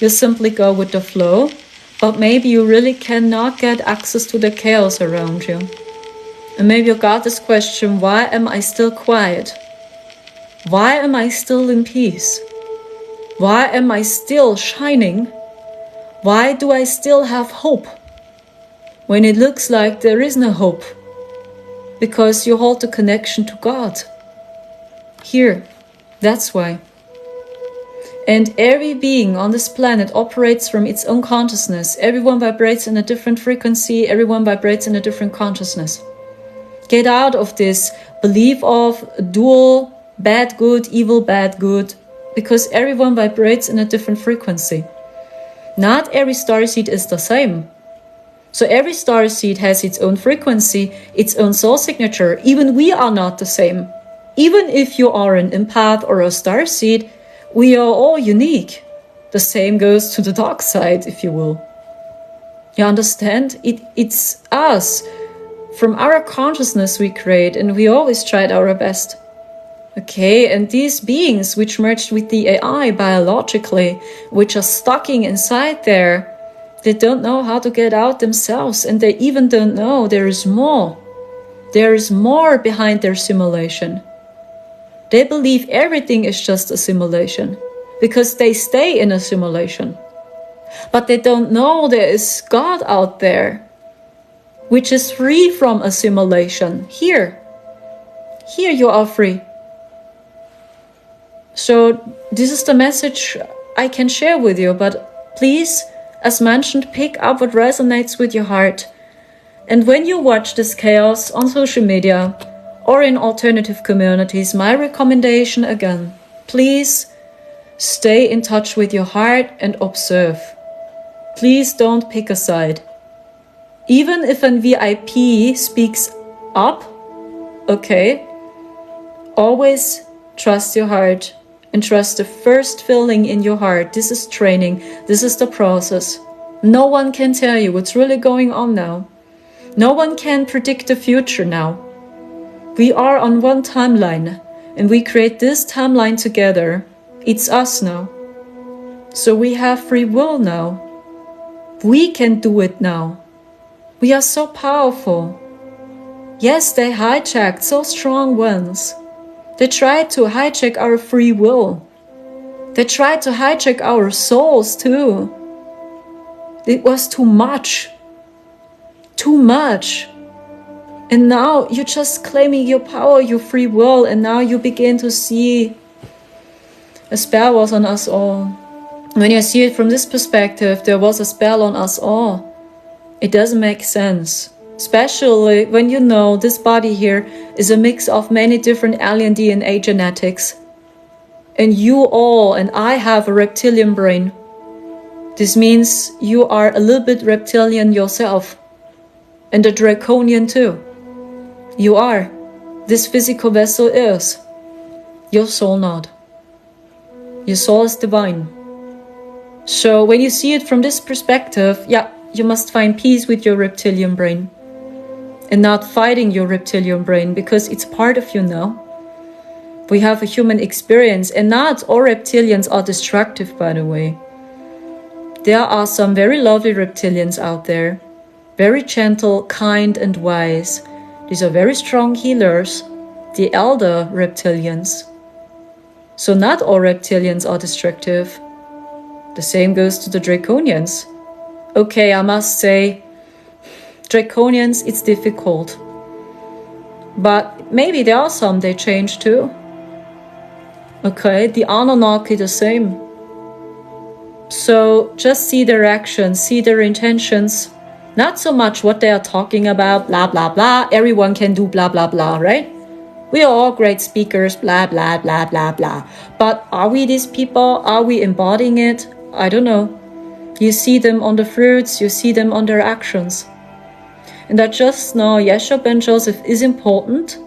Speaker 1: You simply go with the flow. But maybe you really cannot get access to the chaos around you. And maybe you got this question, why am I still quiet? Why am I still in peace? Why am I still shining? Why do I still have hope? When it looks like there is no hope. Because you hold the connection to God. Here, that's why. And every being on this planet operates from its own consciousness. Everyone vibrates in a different frequency. Everyone vibrates in a different consciousness. Get out of this belief of dual, bad, good, evil, bad, good, because everyone vibrates in a different frequency. Not every starseed is the same. So every starseed has its own frequency, its own soul signature. Even we are not the same. Even if you are an empath or a starseed, we are all unique. The same goes to the dark side, if you will. You understand? It's us. From our consciousness we create, and we always tried our best. Okay, and these beings which merged with the AI biologically, which are stucking inside there, they don't know how to get out themselves, and they even don't know there is more. There is more behind their simulation. They believe everything is just a simulation, because they stay in a simulation. But they don't know there is God out there, which is free from a simulation. Here you are free. So this is the message I can share with you, but please, as mentioned, pick up what resonates with your heart. And when you watch this chaos on social media or in alternative communities, my recommendation again, please stay in touch with your heart and observe. Please don't pick a side. Even if a VIP speaks up, okay, always trust your heart and trust the first feeling in your heart. This is training. This is the process. No one can tell you what's really going on now. No one can predict the future now. We are on one timeline, and we create this timeline together. It's us now. So we have free will now. We can do it now. We are so powerful. Yes, they hijacked so strong ones. They tried to hijack our free will. They tried to hijack our souls too. It was too much. Too much. And now you're just claiming your power, your free will, and now you begin to see a spell was on us all. When you see it from this perspective, there was a spell on us all. It doesn't make sense. Especially when you know this body here is a mix of many different alien DNA genetics. And you all and I have a reptilian brain. This means you are a little bit reptilian yourself. And a draconian too. You are. This physical vessel is. Your soul not. Your soul is divine. So when you see it from this perspective, you must find peace with your reptilian brain. And not fighting your reptilian brain, because it's part of you now. We have a human experience, and not all reptilians are destructive, by the way. There are some very lovely reptilians out there. Very gentle, kind, and wise. These are very strong healers, the elder reptilians. So not all reptilians are destructive. The same goes to the draconians. Okay, I must say, draconians, it's difficult. But maybe there are some they change too. Okay, the Anunnaki the same. So just see their actions, see their intentions. Not so much what they are talking about, blah, blah, blah. Everyone can do blah, blah, blah, right? We are all great speakers, blah, blah, blah, blah, blah. But are we these people? Are we embodying it? I don't know. You see them on the fruits, you see them on their actions. And I just know Yeshua ben Joseph is important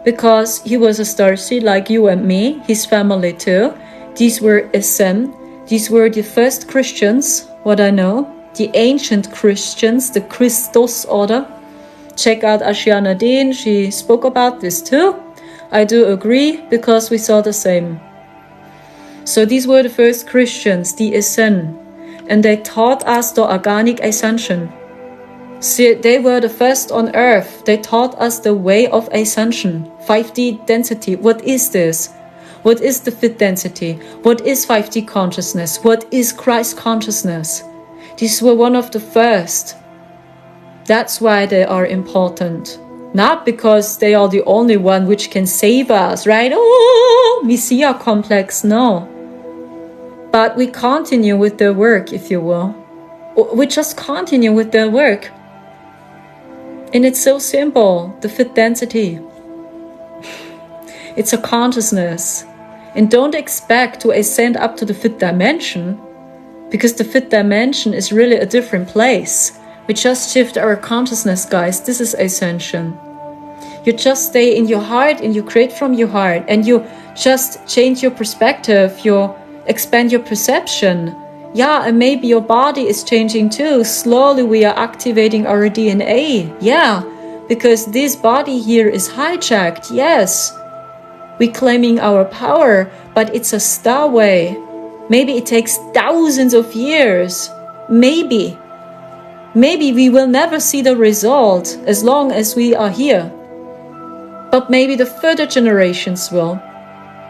Speaker 1: because he was a starseed like you and me, his family too. These were Essem. These were the first Christians, what I know. The ancient Christians, the Christos order. Check out Ashiana Dean, she spoke about this too. I do agree because we saw the same. So these were the first Christians, the Essene. And they taught us the organic ascension. See, they were the first on earth. They taught us the way of ascension. 5D density. What is this? What is the fifth density? What is 5D consciousness? What is Christ consciousness? These were one of the first. That's why they are important. Not because they are the only one which can save us, right? Oh, Messiah complex, no. But we continue with the work, if you will. We just continue with the work. And it's so simple, the fifth density. It's a consciousness. And don't expect to ascend up to the fifth dimension, because the fifth dimension is really a different place. We just shift our consciousness, guys. This is ascension. You just stay in your heart and you create from your heart, and you just change your perspective, you expand your perception. Yeah, and maybe your body is changing too. Slowly we are activating our DNA. Yeah, because this body here is hijacked. Yes, we're claiming our power, but it's a starway. Maybe it takes thousands of years. Maybe we will never see the result as long as we are here. But maybe the further generations will.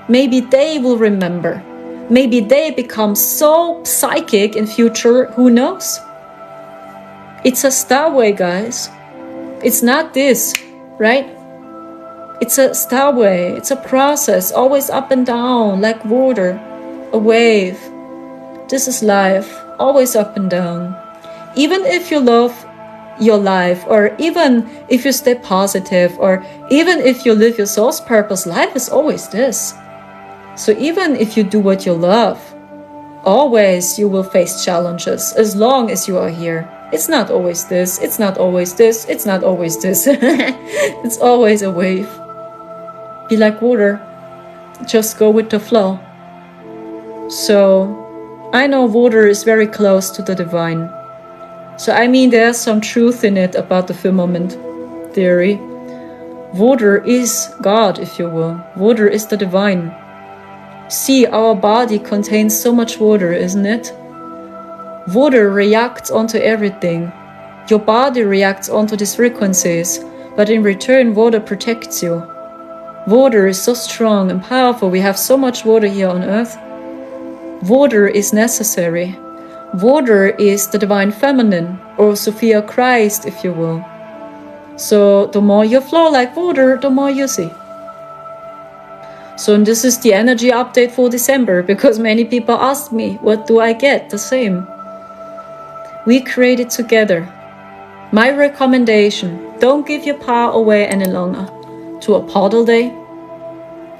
Speaker 1: Maybe they will remember. Maybe they become so psychic in future, who knows? It's a starway, guys. It's not this, right? It's a starway. It's a process, always up and down, like water, a wave. This is life, always up and down. Even if you love your life, or even if you stay positive, or even if you live your soul's purpose, life is always this. So even if you do what you love, always you will face challenges as long as you are here. It's not always this, it's not always this, it's not always this. It's always a wave. Be like water, just go with the flow. So I know water is very close to the divine. So I mean, there's some truth in it about the firmament theory. Water is God, if you will. Water is the divine. See, our body contains so much water, isn't it? Water reacts onto everything. Your body reacts onto these frequencies, but in return, water protects you. Water is so strong and powerful. We have so much water here on earth. Water is necessary. Water is the divine feminine, or Sophia Christ, if you will. So the more you flow like water, the more you see. So this is the energy update for December, because many people ask me, what do I get? The same. We create it together. My recommendation, don't give your power away any longer. To a portal day,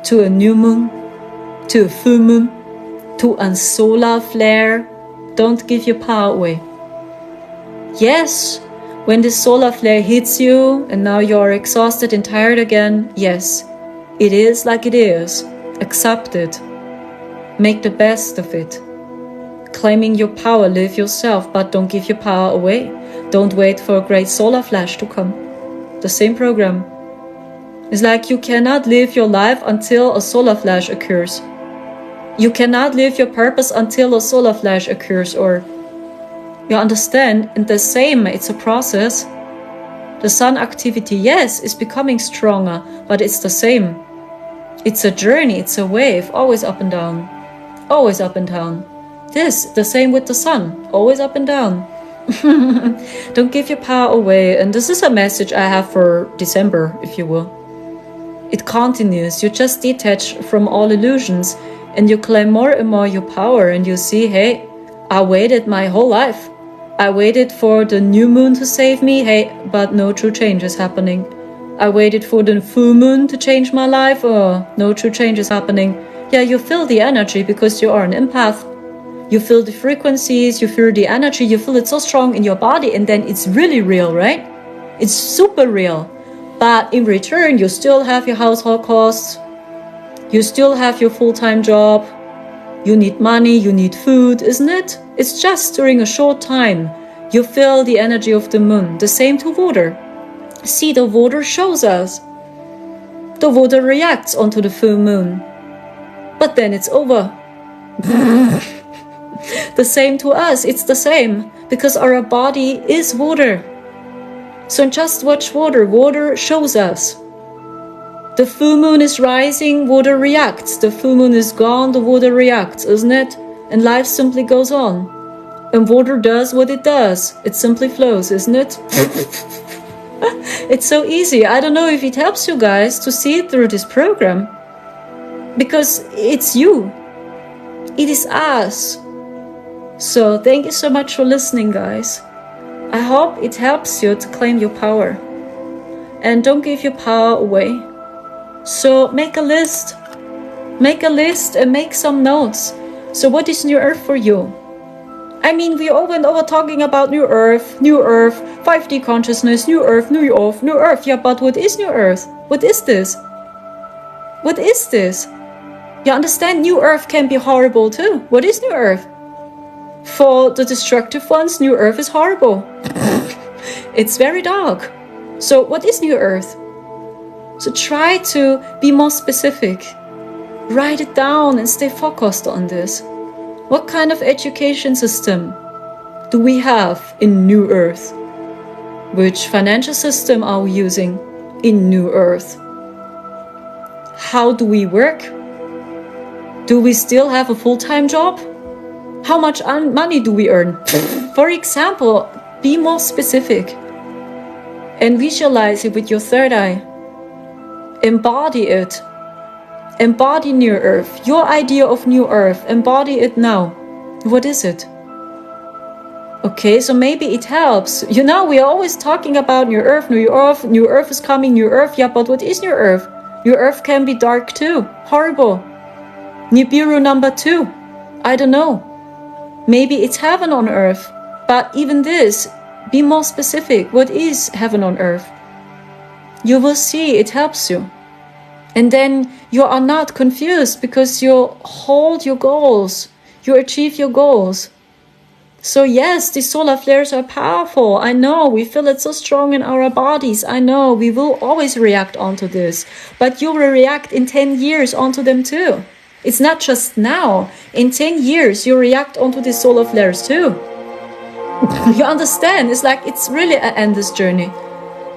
Speaker 1: to a new moon, to a full moon, to a solar flare. Don't give your power away. Yes, when the solar flare hits you and now you're exhausted and tired again, yes, it is like it is. Accept it. Make the best of it. Claiming your power, live yourself, but don't give your power away. Don't wait for a great solar flash to come. The same program. It's like you cannot live your life until a solar flash occurs. You cannot live your purpose until a solar flash occurs, or you understand, and the same, it's a process. The sun activity, yes, is becoming stronger, but it's the same. It's a journey, it's a wave, always up and down. Always up and down. This, the same with the sun, always up and down. Don't give your power away, and this is a message I have for December, if you will. It continues, you just detach from all illusions, and you claim more and more your power, and you see, hey, I waited my whole life. I waited for the new moon to save me, hey, but no true change is happening. I waited for the full moon to change my life, no true change is happening. Yeah, you feel the energy because you are an empath. You feel the frequencies, you feel the energy, you feel it so strong in your body, and then it's really real, right? It's super real. But in return, you still have your household costs. You still have your full-time job. You need money, you need food, isn't it? It's just during a short time. You feel the energy of the moon. The same to water. See, the water shows us. The water reacts onto the full moon. But then it's over. The same to us, it's the same. Because our body is water. So just watch water. Water shows us. The full moon is rising, water reacts. The full moon is gone, the water reacts, isn't it? And life simply goes on. And water does what it does. It simply flows, isn't it? It's so easy. I don't know if it helps you guys to see it through this program. Because it's you. It is us. So thank you so much for listening, guys. I hope it helps you to claim your power. And don't give your power away. So make a list. Make a list and make some notes. So what is New Earth for you? I mean, we over and over talking about New Earth, 5D consciousness, New Earth, New Earth, New Earth. Yeah, but what is New Earth? What is this? What is this? You understand, New Earth can be horrible too. What is New Earth? For the destructive ones, New Earth is horrible. It's very dark. So what is New Earth? So try to be more specific. Write it down and stay focused on this. What kind of education system do we have in New Earth? Which financial system are we using in New Earth? How do we work? Do we still have a full-time job? How much money do we earn? For example, be more specific and visualize it with your third eye. Embody it. Embody New Earth. Your idea of New Earth. Embody it now. What is it? Okay, so maybe it helps. You know, we are always talking about New Earth, New Earth. New Earth is coming, New Earth. Yeah, but what is New Earth? New Earth can be dark too. Horrible. Nibiru number 2. I don't know. Maybe it's heaven on earth. But even this, be more specific. What is heaven on earth? You will see it helps you. And then you are not confused because you hold your goals. You achieve your goals. So yes, the solar flares are powerful. I know, we feel it so strong in our bodies. I know, we will always react onto this. But you will react in 10 years onto them too. It's not just now. In 10 years, you react onto the solar flares too. You understand? It's like it's really an endless journey.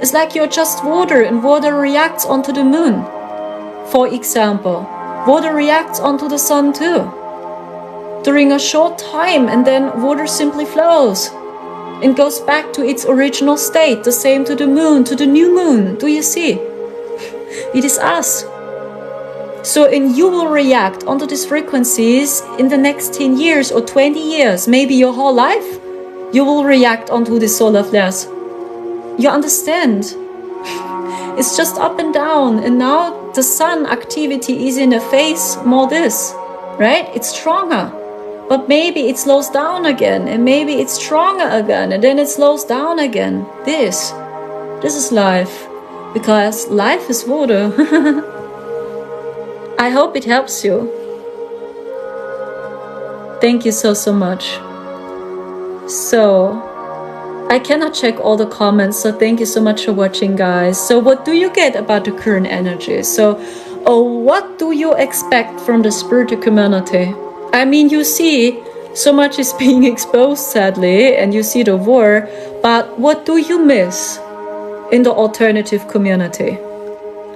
Speaker 1: It's like you're just water and water reacts onto the moon. For example, water reacts onto the sun too. During a short time, and then water simply flows and goes back to its original state. The same to the moon, to the new moon. Do you see? It is us. So, and you will react onto these frequencies in the next 10 years or 20 years, maybe your whole life. You will react onto the solar flares. You understand? It's just up and down. And now the sun activity is in a phase more this, right? It's stronger. But maybe it slows down again. And maybe it's stronger again. And then it slows down again. This is life. Because life is water. I hope it helps you. Thank you so much. So, I cannot check all the comments, so thank you so much for watching, guys. So what do you get about the current energy? So, what do you expect from the spiritual community? I mean, you see, so much is being exposed, sadly, and you see the war, but what do you miss in the alternative community?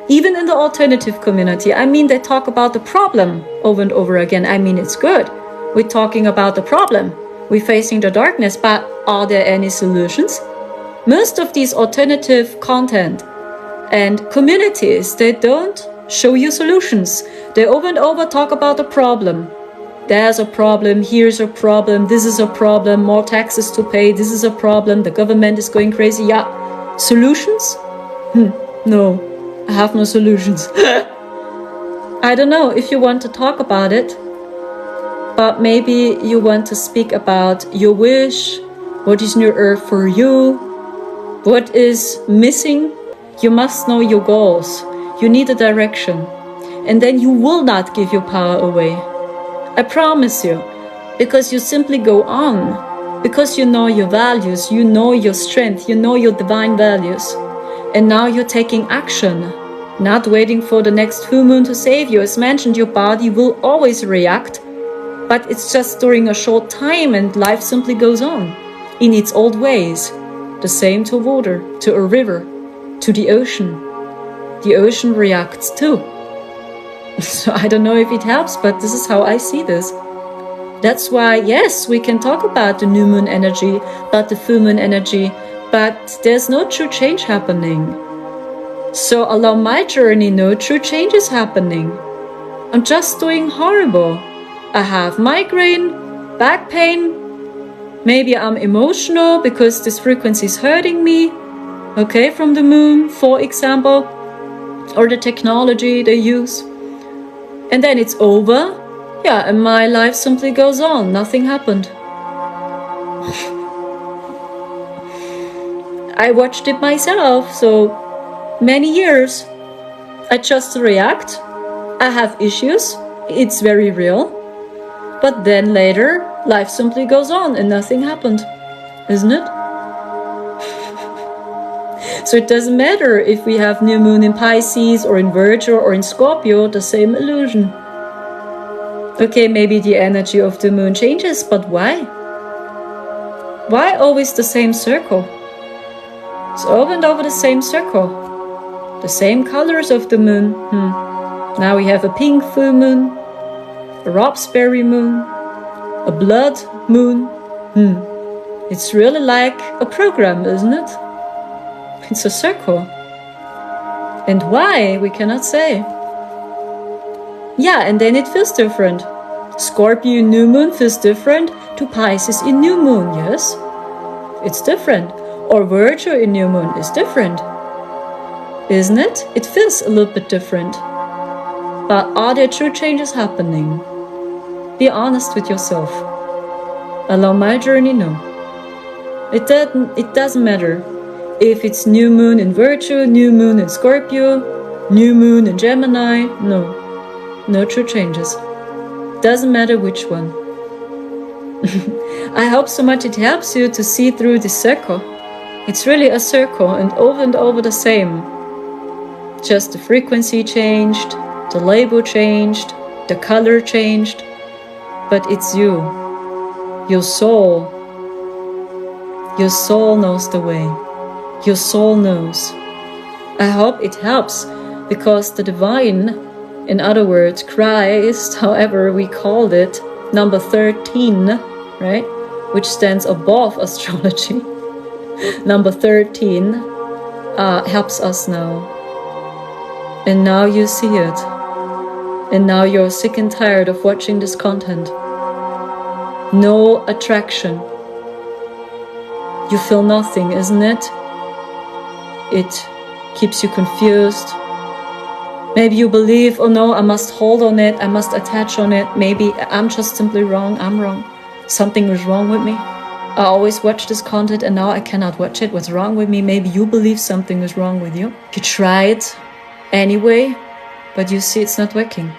Speaker 1: Even in the alternative community, I mean, they talk about the problem over and over again. I mean, it's good. We're talking about the problem. We're facing the darkness, but are there any solutions? Most of these alternative content and communities, they don't show you solutions. They over and over talk about the problem. There's a problem, here's a problem, this is a problem, more taxes to pay, this is a problem, the government is going crazy. Yeah, solutions? No. I have no solutions. I don't know if you want to talk about it, but maybe you want to speak about your wish, what is New Earth for you, what is missing. You must know your goals. You need a direction, and then you will not give your power away. I promise you, because you simply go on, because you know your values, you know your strength, you know your divine values. And now you're taking action, not waiting for the next full moon to save you. As mentioned, your body will always react, but it's just during a short time and life simply goes on in its old ways. The same to water, to a river, to the ocean. The ocean reacts too. So I don't know if it helps, but this is how I see this. That's why, yes, we can talk about the new moon energy, about the full moon energy, but there's no true change happening. So along my journey, no true change is happening. I'm just doing horrible. I have migraine, back pain. Maybe I'm emotional because this frequency is hurting me. Okay, from the moon, for example, or the technology they use. And then it's over. Yeah, and my life simply goes on. Nothing happened. I watched it myself, so many years. I just react. I have issues. It's very real. But then later, life simply goes on and nothing happened. Isn't it? So it doesn't matter if we have new moon in Pisces or in Virgo or in Scorpio, the same illusion. Okay, maybe the energy of the moon changes, but why? Why always the same circle? It's over and over the same circle. The same colors of the moon. Now we have a pink full moon, a raspberry moon, a blood moon. It's really like a program, isn't it? It's a circle. And why? We cannot say. Yeah, and then it feels different. Scorpio in new moon feels different to Pisces in new moon, yes? It's different. Or Virgo in new moon is different. Isn't it? It feels a little bit different. But are there true changes happening? Be honest with yourself. Along my journey, no. It doesn't matter if it's new moon in Virgo, new moon in Scorpio, new moon in Gemini. No true changes. Doesn't matter which one. I hope so much it helps you to see through this circle. It's really a circle and over the same. Just the frequency changed, the label changed, the color changed. But it's you. Your soul. Your soul knows the way. Your soul knows. I hope it helps, because the divine, in other words, Christ, however we called it, number 13, right? Which stands above astrology. Number 13 helps us now. And now you see it. And now you're sick and tired of watching this content. No attraction. You feel nothing, isn't it? It keeps you confused. Maybe you believe, oh no, I must hold on it, I must attach on it. Maybe I'm just simply wrong, I'm wrong. Something is wrong with me. I always watch this content and now I cannot watch it. What's wrong with me? Maybe you believe something is wrong with you. You try it anyway, but you see it's not working.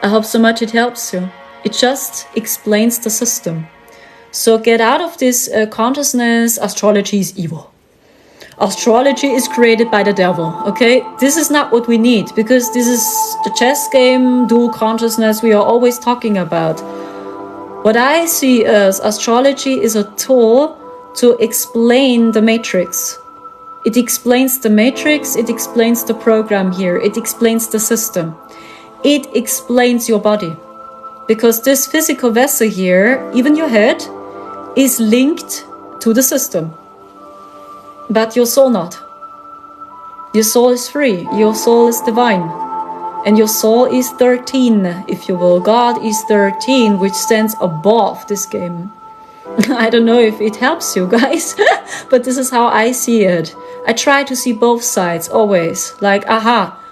Speaker 1: I hope so much it helps you. It just explains the system. So get out of this consciousness, astrology is evil. Astrology is created by the devil, okay? This is not what we need, because this is the chess game, dual consciousness we are always talking about. What I see as astrology is a tool to explain the matrix. It explains the matrix, it explains the program here, it explains the system. It explains your body. Because this physical vessel here, even your head, is linked to the system. But your soul not. Your soul is free, your soul is divine. And your soul is 13, if you will. God is 13, which stands above this game. I don't know if it helps you guys, but this is how I see it. I try to see both sides always. Like,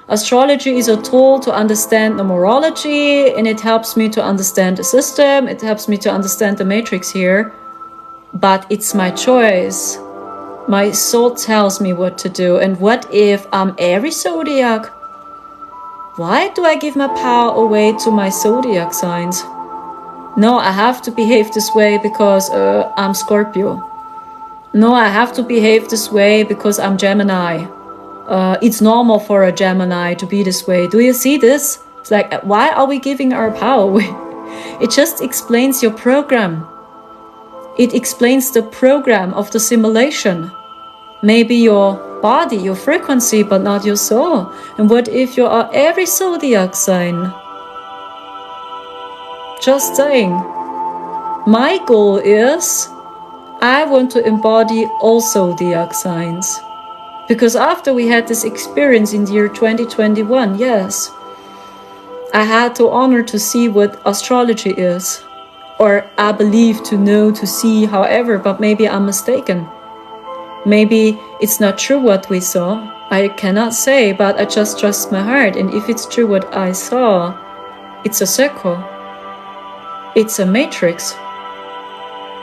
Speaker 1: astrology is a tool to understand numerology, and it helps me to understand the system. It helps me to understand the matrix here. But it's my choice. My soul tells me what to do. And what if I'm Aries zodiac? Why do I give my power away to my zodiac signs? No, I have to behave this way because I'm Scorpio. No, I have to behave this way because I'm Gemini. It's normal for a Gemini to be this way. Do you see this? It's like, why are we giving our power away? It just explains your program. It explains the program of the simulation. Maybe your body, your frequency, but not your soul. And what if you are every zodiac sign? Just saying. My goal is, I want to embody all zodiac signs. Because after we had this experience in the year 2021, yes, I had to honor to see what astrology is. Or I believe to know, to see, however, but maybe I'm mistaken. Maybe it's not true what we saw. I cannot say, but I just trust my heart. And if it's true what I saw, it's a circle. It's a matrix.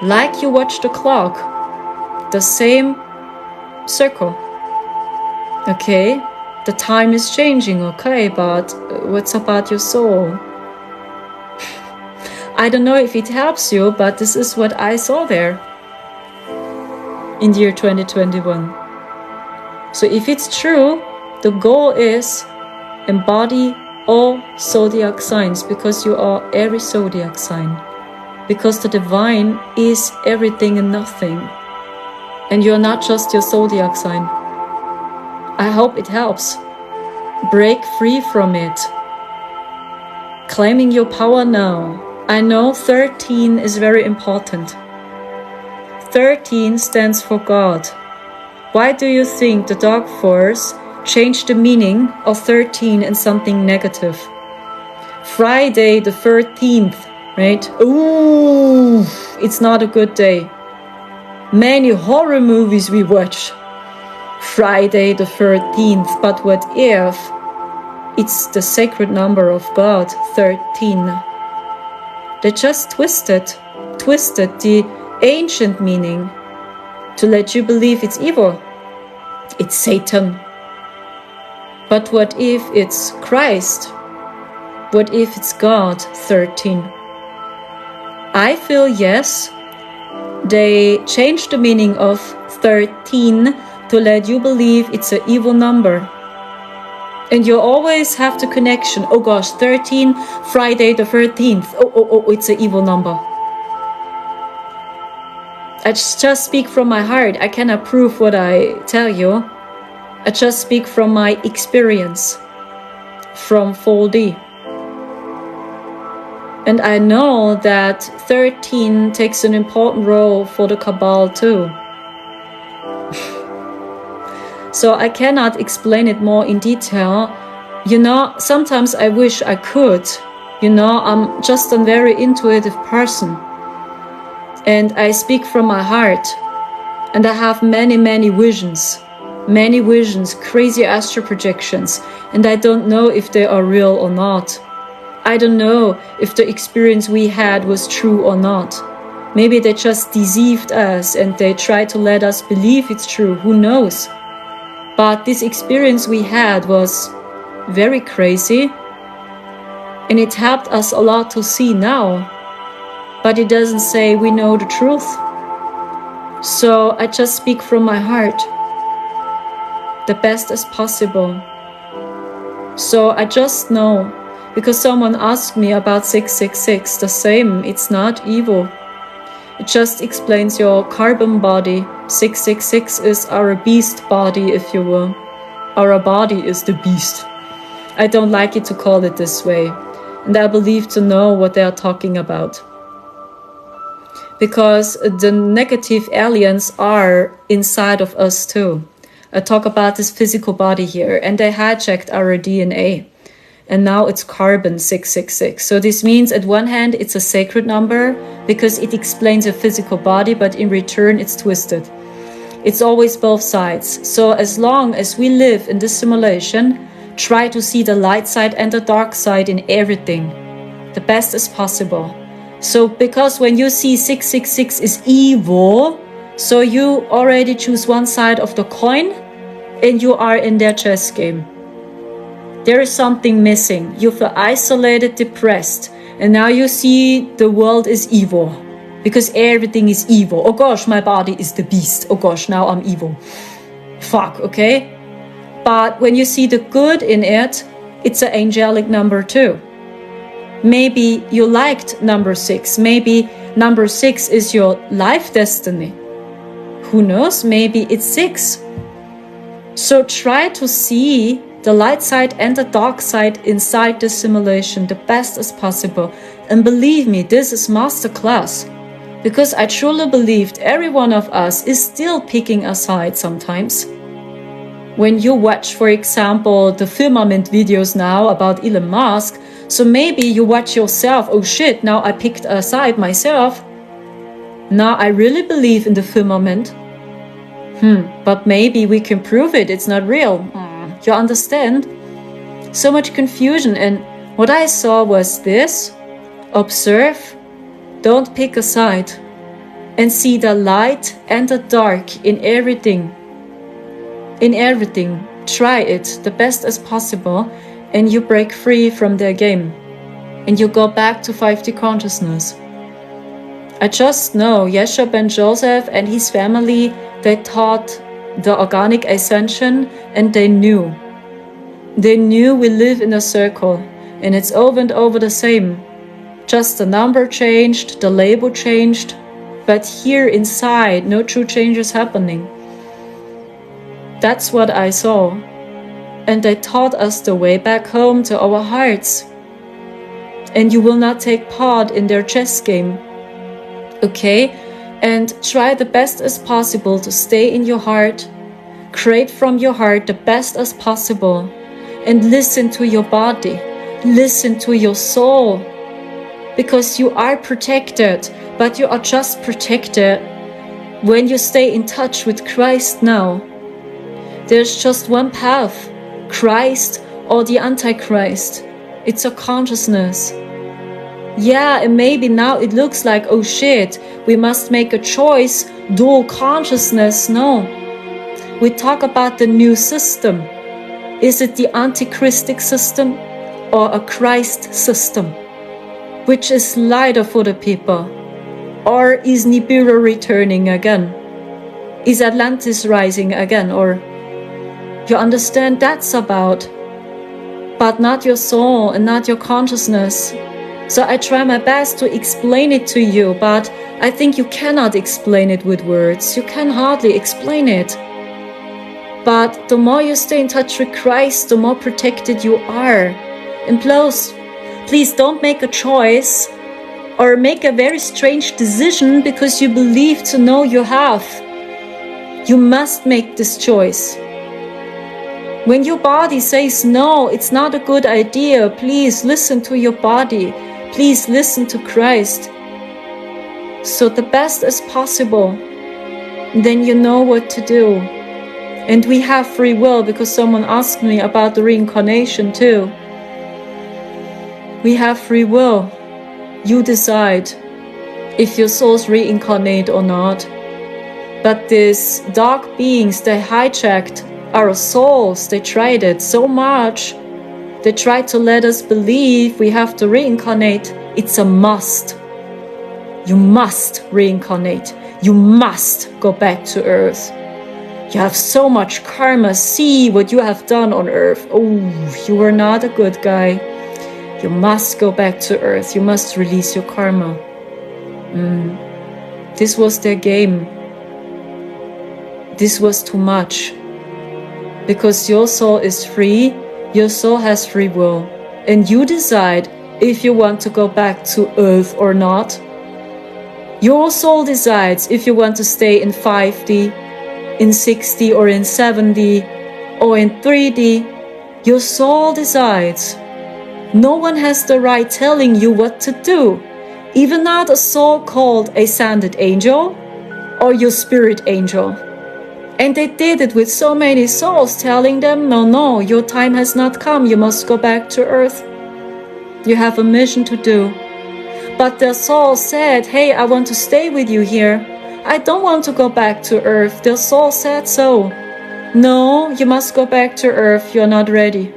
Speaker 1: Like you watch the clock, the same circle. Okay, the time is changing, okay, but what's about your soul? I don't know if it helps you, but this is what I saw there in the year 2021. So if it's true, the goal is embody all zodiac signs, because you are every zodiac sign. Because the divine is everything and nothing. And you're not just your zodiac sign. I hope it helps. Break free from it. Claiming your power now. I know 13 is very important. 13 stands for God. Why do you think the dark force changed the meaning of 13 in something negative? Friday the 13th, right? Ooh, it's not a good day. Many horror movies we watch. Friday the 13th, but what if it's the sacred number of God, 13? They just twisted the ancient meaning to let you believe it's evil. It's Satan. But what if it's Christ? What if it's God, 13? I feel yes, they changed the meaning of 13 to let you believe it's an evil number. And you always have the connection. Oh gosh, 13, Friday the 13th. Oh, it's an evil number. I just speak from my heart. I cannot prove what I tell you. I just speak from my experience, from 4D. And I know that 13 takes an important role for the Kabbalah too. So I cannot explain it more in detail. You know, sometimes I wish I could. You know, I'm just a very intuitive person. And I speak from my heart. And I have many visions. Many visions, crazy astral projections. And I don't know if they are real or not. I don't know if the experience we had was true or not. Maybe they just deceived us and they tried to let us believe it's true. Who knows? But this experience we had was very crazy. And it helped us a lot to see now. But it doesn't say we know the truth. So I just speak from my heart. The best as possible. So I just know. Because someone asked me about 666, the same, it's not evil. It just explains your carbon body. 666 is our beast body, if you will. Our body is the beast. I don't like it to call it this way. And I believe to know what they are talking about. Because the negative aliens are inside of us too. I talk about this physical body here, and they hijacked our DNA. And now it's carbon 666. So this means at one hand it's a sacred number because it explains a physical body, but in return it's twisted. It's always both sides. So as long as we live in this simulation, try to see the light side and the dark side in everything, the best as possible. So because when you see 666 is evil, so you already choose one side of the coin and you are in their chess game. There is something missing. You feel isolated, depressed, and now you see the world is evil because everything is evil. Oh gosh, my body is the beast. Oh gosh, now I'm evil. Fuck, okay? But when you see the good in it, it's an angelic number too. Maybe you liked number 6. Maybe number 6 is your life destiny. Who knows? Maybe it's 6. So try to see the light side and the dark side inside the simulation the best as possible. And believe me, this is masterclass. Because I truly believed every one of us is still picking a side sometimes. When you watch, for example, the Firmament videos now about Elon Musk, So maybe you watch yourself, oh shit, now I picked a side myself. Now I really believe in the firmament. But maybe we can prove it, it's not real. You understand? So much confusion, and what I saw was this. Observe, don't pick a side, and see the light and the dark in everything. In everything. Try it the best as possible, and you break free from their game. And you go back to 5D consciousness. I just know Yeshua ben Joseph and his family, they taught the organic ascension, and they knew. They knew we live in a circle, and it's over and over the same. Just the number changed, the label changed, but here inside, no true change is happening. That's what I saw. And they taught us the way back home to our hearts. And you will not take part in their chess game. Okay? And try the best as possible to stay in your heart. Create from your heart the best as possible. And listen to your body. Listen to your soul. Because you are protected, but you are just protected when you stay in touch with Christ now. There's just one path, Christ or the Antichrist. It's a consciousness. Yeah, and maybe now it looks like, oh shit, we must make a choice, dual consciousness. No. We talk about the new system. Is it the antichristic system or a Christ system? Which is lighter for the people? Or is Nibiru returning again? Is Atlantis rising again? Or you understand that's about, but not your soul and not your consciousness. So I try my best to explain it to you, but I think you cannot explain it with words. You can hardly explain it. But the more you stay in touch with Christ, the more protected you are. And please don't make a choice or make a very strange decision because you believe to know you have. You must make this choice. When your body says no, it's not a good idea, please listen to your body. Please listen to Christ. So the best as possible, then you know what to do. And we have free will, because someone asked me about the reincarnation too. We have free will. You decide if your souls reincarnate or not. But these dark beings, they hijacked our souls. They tried it so much. They tried to let us believe we have to reincarnate. It's a must. You must reincarnate. You must go back to Earth. You have so much karma. See what you have done on Earth. Oh, you were not a good guy. You must go back to Earth. You must release your karma. This was their game. This was too much. Because your soul is free, your soul has free will. And you decide if you want to go back to Earth or not. Your soul decides if you want to stay in 5D, in 6D, or in 7D, or in 3D. Your soul decides. No one has the right telling you what to do, even not a soul called a ascended angel or your spirit angel. And they did it with so many souls, telling them, no, your time has not come, you must go back to Earth. You have a mission to do. But their soul said, hey, I want to stay with you here. I don't want to go back to Earth. Their soul said so. No, you must go back to Earth, you're not ready.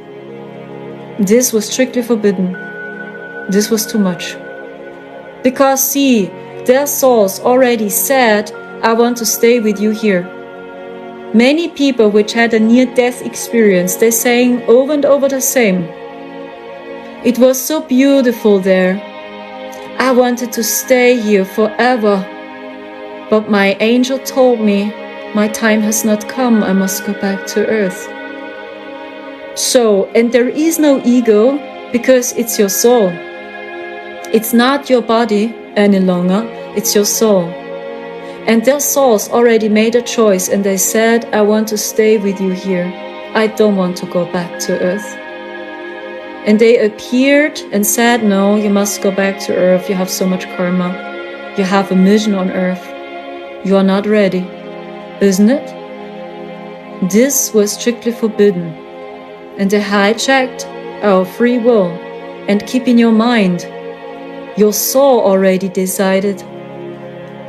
Speaker 1: This was strictly forbidden. This was too much. Because see, their souls already said, I want to stay with you here. Many people which had a near-death experience, they're saying over and over the same. It was so beautiful there. I wanted to stay here forever. But my angel told me, my time has not come, I must go back to Earth. So, and there is no ego, because it's your soul. It's not your body any longer, it's your soul. And their souls already made a choice, and they said, I want to stay with you here. I don't want to go back to Earth. And they appeared and said, no, you must go back to Earth. You have so much karma. You have a mission on Earth. You are not ready, isn't it? This was strictly forbidden. And they hijacked our free will. And keep in your mind, your soul already decided.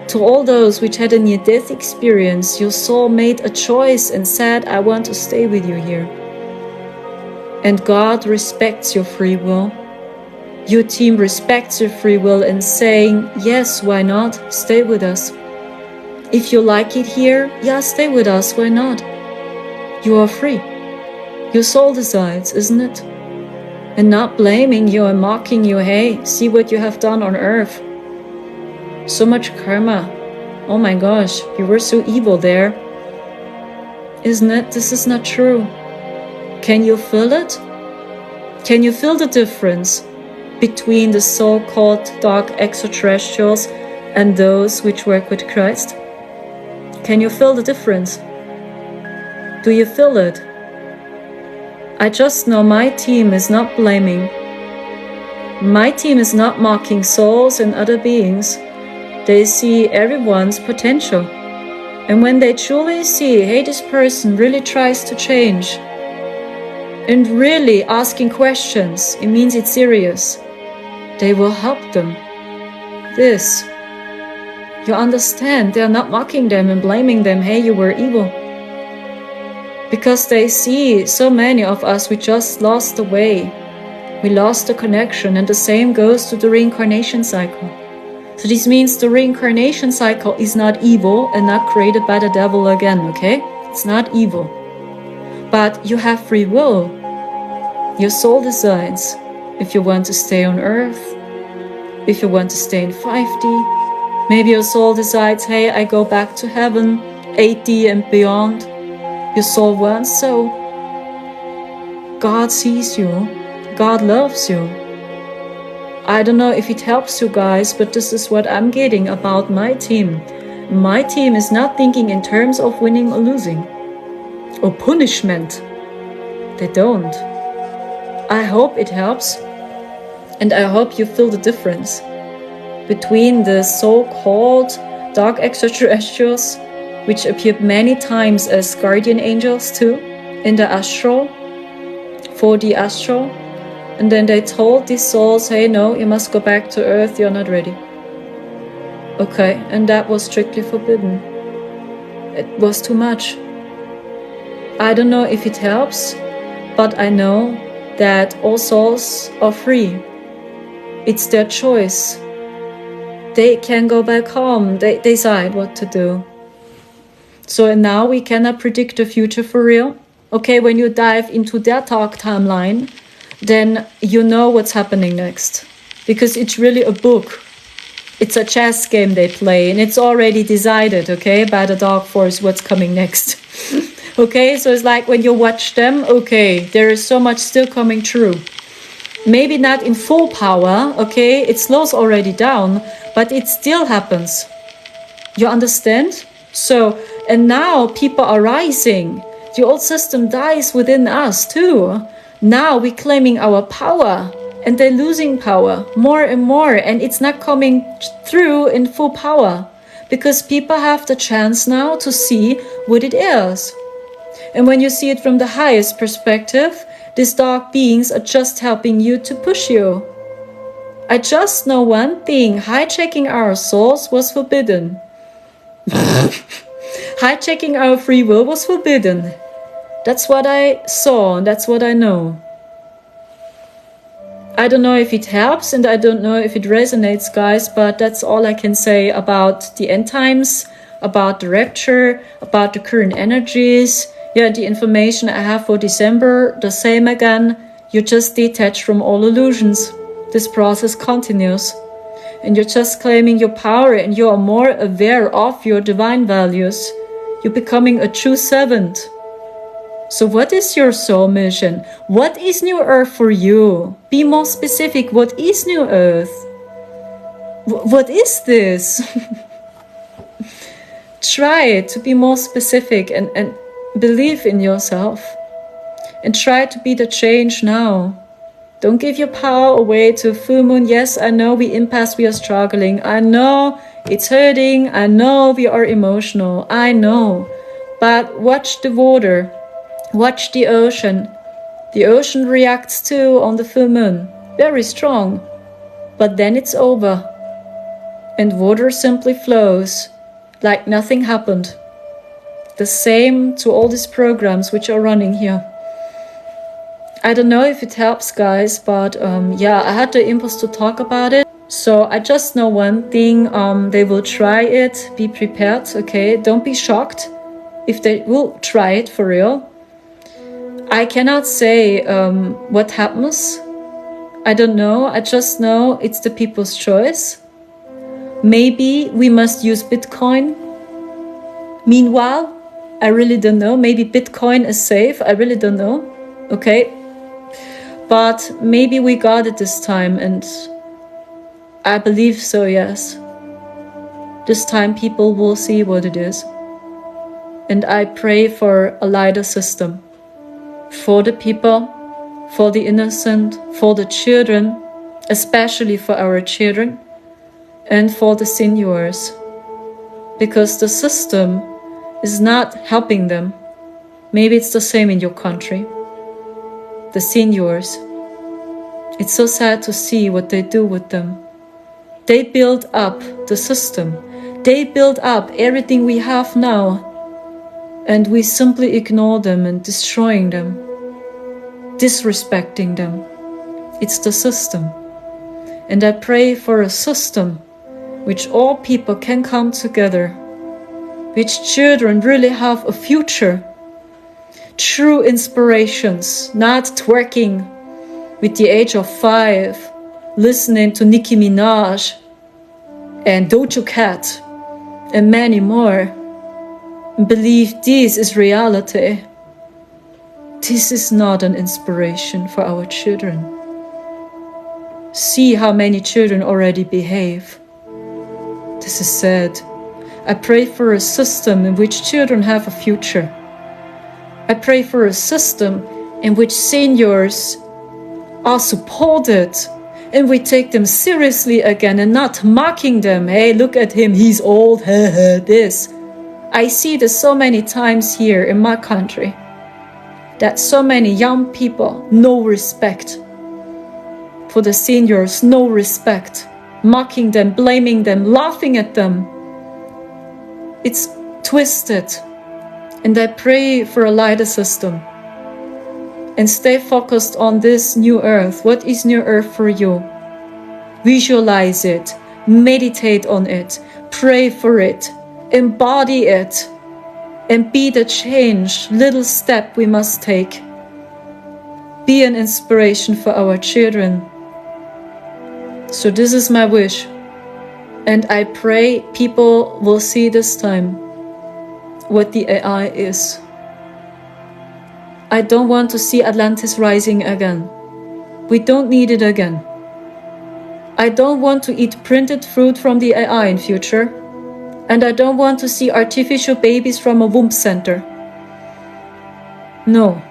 Speaker 1: To all those which had a near-death experience, your soul made a choice and said, I want to stay with you here. And God respects your free will. Your team respects your free will and saying, yes, why not? Stay with us. If you like it here, yeah, stay with us, why not? You are free. Your soul decides, isn't it? And not blaming you and mocking you, hey, see what you have done on Earth. So much karma. Oh my gosh, you were so evil there. Isn't it? This is not true. Can you feel it? Can you feel the difference between the so-called dark extraterrestrials and those which work with Christ? Can you feel the difference? Do you feel it? I just know my team is not blaming. My team is not mocking souls and other beings. They see everyone's potential. And when they truly see, hey, this person really tries to change and really asking questions, it means it's serious. They will help them. This. You understand, they are not mocking them and blaming them, hey, you were evil. Because they see so many of us, we just lost the way. We lost the connection, and the same goes to the reincarnation cycle. So this means the reincarnation cycle is not evil and not created by the devil again, okay? It's not evil. But you have free will. Your soul decides if you want to stay on Earth, if you want to stay in 5D. Maybe your soul decides, hey, I go back to heaven, 8D and beyond. Your soul wants so. God sees you. God loves you. I don't know if it helps you guys, but this is what I'm getting about my team. My team is not thinking in terms of winning or losing or punishment. They don't. I hope it helps, and I hope you feel the difference between the so-called dark extraterrestrials, which appeared many times as guardian angels too, in the astral, 4D astral. And then they told these souls, hey, no, you must go back to Earth, you're not ready. Okay, and that was strictly forbidden. It was too much. I don't know if it helps, but I know that all souls are free. It's their choice. They can go back home, they decide what to do. So now we cannot predict the future for real. Okay, when you dive into their dark timeline, then you know what's happening next. Because it's really a book. It's a chess game they play, and it's already decided, okay, by the dark force what's coming next. Okay, so it's like when you watch them, okay, there is so much still coming true. Maybe not in full power, okay, it slows already down, but it still happens. You understand? So, and now people are rising. The old system dies within us too. Now we're claiming our power, and they're losing power more and more, and it's not coming through in full power because people have the chance now to see what it is. And when you see it from the highest perspective, these dark beings are just helping you to push you. I just know one thing, hijacking our souls was forbidden. Hijacking our free will was forbidden. That's what I saw, and that's what I know. I don't know if it helps, and I don't know if it resonates, guys, but that's all I can say about the end times, about the rapture, about the current energies. Yeah, the information I have for December, the same again. You're just detached from all illusions. This process continues. And you're just claiming your power, and you are more aware of your divine values. You're becoming a true servant. So what is your soul mission? What is New Earth for you? Be more specific. What is New Earth? What is this? Try to be more specific and believe in yourself. And try to be the change now. Don't give your power away to full moon. Yes, I know we empaths, we are struggling. I know it's hurting. I know we are emotional. I know. But watch the water. Watch the ocean. The ocean reacts too on the full moon. Very strong. But then it's over. And water simply flows like nothing happened. The same to all these programs which are running here. I don't know if it helps, guys, but yeah, I had the impulse to talk about it. So I just know one thing, they will try it. Be prepared, okay? Don't be shocked if they will try it for real. I cannot say what happens. I don't know. I just know it's the people's choice. Maybe we must use Bitcoin. Meanwhile, I really don't know. Maybe Bitcoin is safe. I really don't know. Okay. But maybe we got it this time, and I believe so, yes. This time people will see what it is. And I pray for a lighter system. For the people, for the innocent, for the children, especially for our children, and for the seniors. Because the system is not helping them. Maybe it's the same in your country. The seniors. It's so sad to see what they do with them. They build up the system. They build up everything we have now. And we simply ignore them and destroying them. Disrespecting them. It's the system. And I pray for a system which all people can come together. Which children really have a future. True inspirations, not twerking with the age of 5, listening to Nicki Minaj and Doja Cat and many more. Believe this is reality. This is not an inspiration for our children. See how many children already behave. This is sad. I pray for a system in which children have a future. I pray for a system in which seniors are supported and we take them seriously again and not mocking them. Hey, look at him, he's old, this. I see this so many times here in my country, that so many young people, no respect. For the seniors, no respect. Mocking them, blaming them, laughing at them. It's twisted. And I pray for a lighter system. And stay focused on this new earth. What is new earth for you? Visualize it. Meditate on it. Pray for it. Embody it. And be the change, little step we must take. Be an inspiration for our children. So this is my wish. And I pray people will see this time what the AI is. I don't want to see Atlantis rising again. We don't need it again. I don't want to eat printed fruit from the AI in future. And I don't want to see artificial babies from a womb center. No.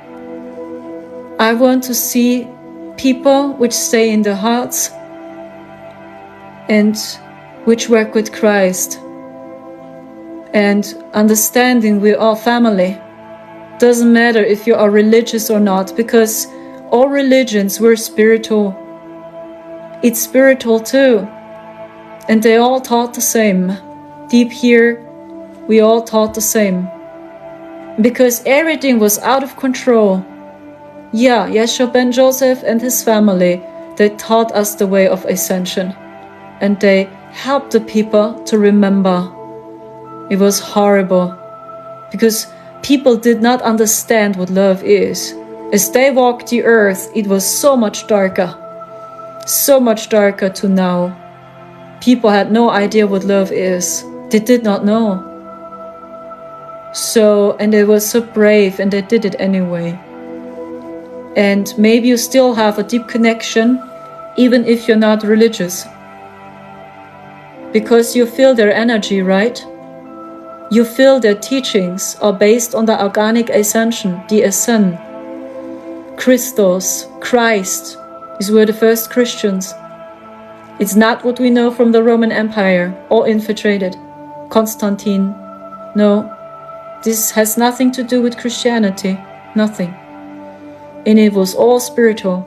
Speaker 1: I want to see people which stay in their hearts and which work with Christ. And understanding we're all family. Doesn't matter if you are religious or not, because all religions were spiritual. It's spiritual too. And they all taught the same. Deep here, we all taught the same. Because everything was out of control. Yeah, Yeshua ben Joseph and his family, they taught us the way of ascension. And they helped the people to remember. It was horrible. Because people did not understand what love is. As they walked the earth, it was so much darker. So much darker to now. People had no idea what love is. They did not know. So, and they were so brave and they did it anyway. And maybe you still have a deep connection, even if you're not religious. Because you feel their energy, right? You feel their teachings are based on the organic ascension, the ascent, Christos, Christ, These were the first Christians. It's not what we know from the Roman Empire, all infiltrated. Constantine. No, this has nothing to do with Christianity. Nothing. And it was all spiritual.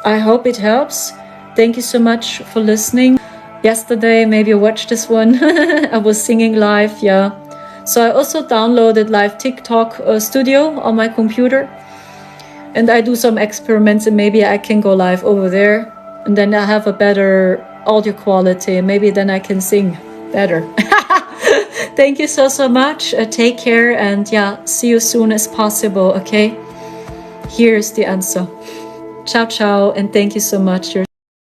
Speaker 1: I hope it helps. Thank you so much for listening. Yesterday, maybe you watched this one. I was singing live, yeah. So I also downloaded live TikTok studio on my computer. And I do some experiments and maybe I can go live over there. And then I have a better audio quality. And maybe then I can sing better. Thank you so much. Take care and yeah, see you soon as possible, okay? Here's the answer. Ciao, ciao, and thank you so much. You're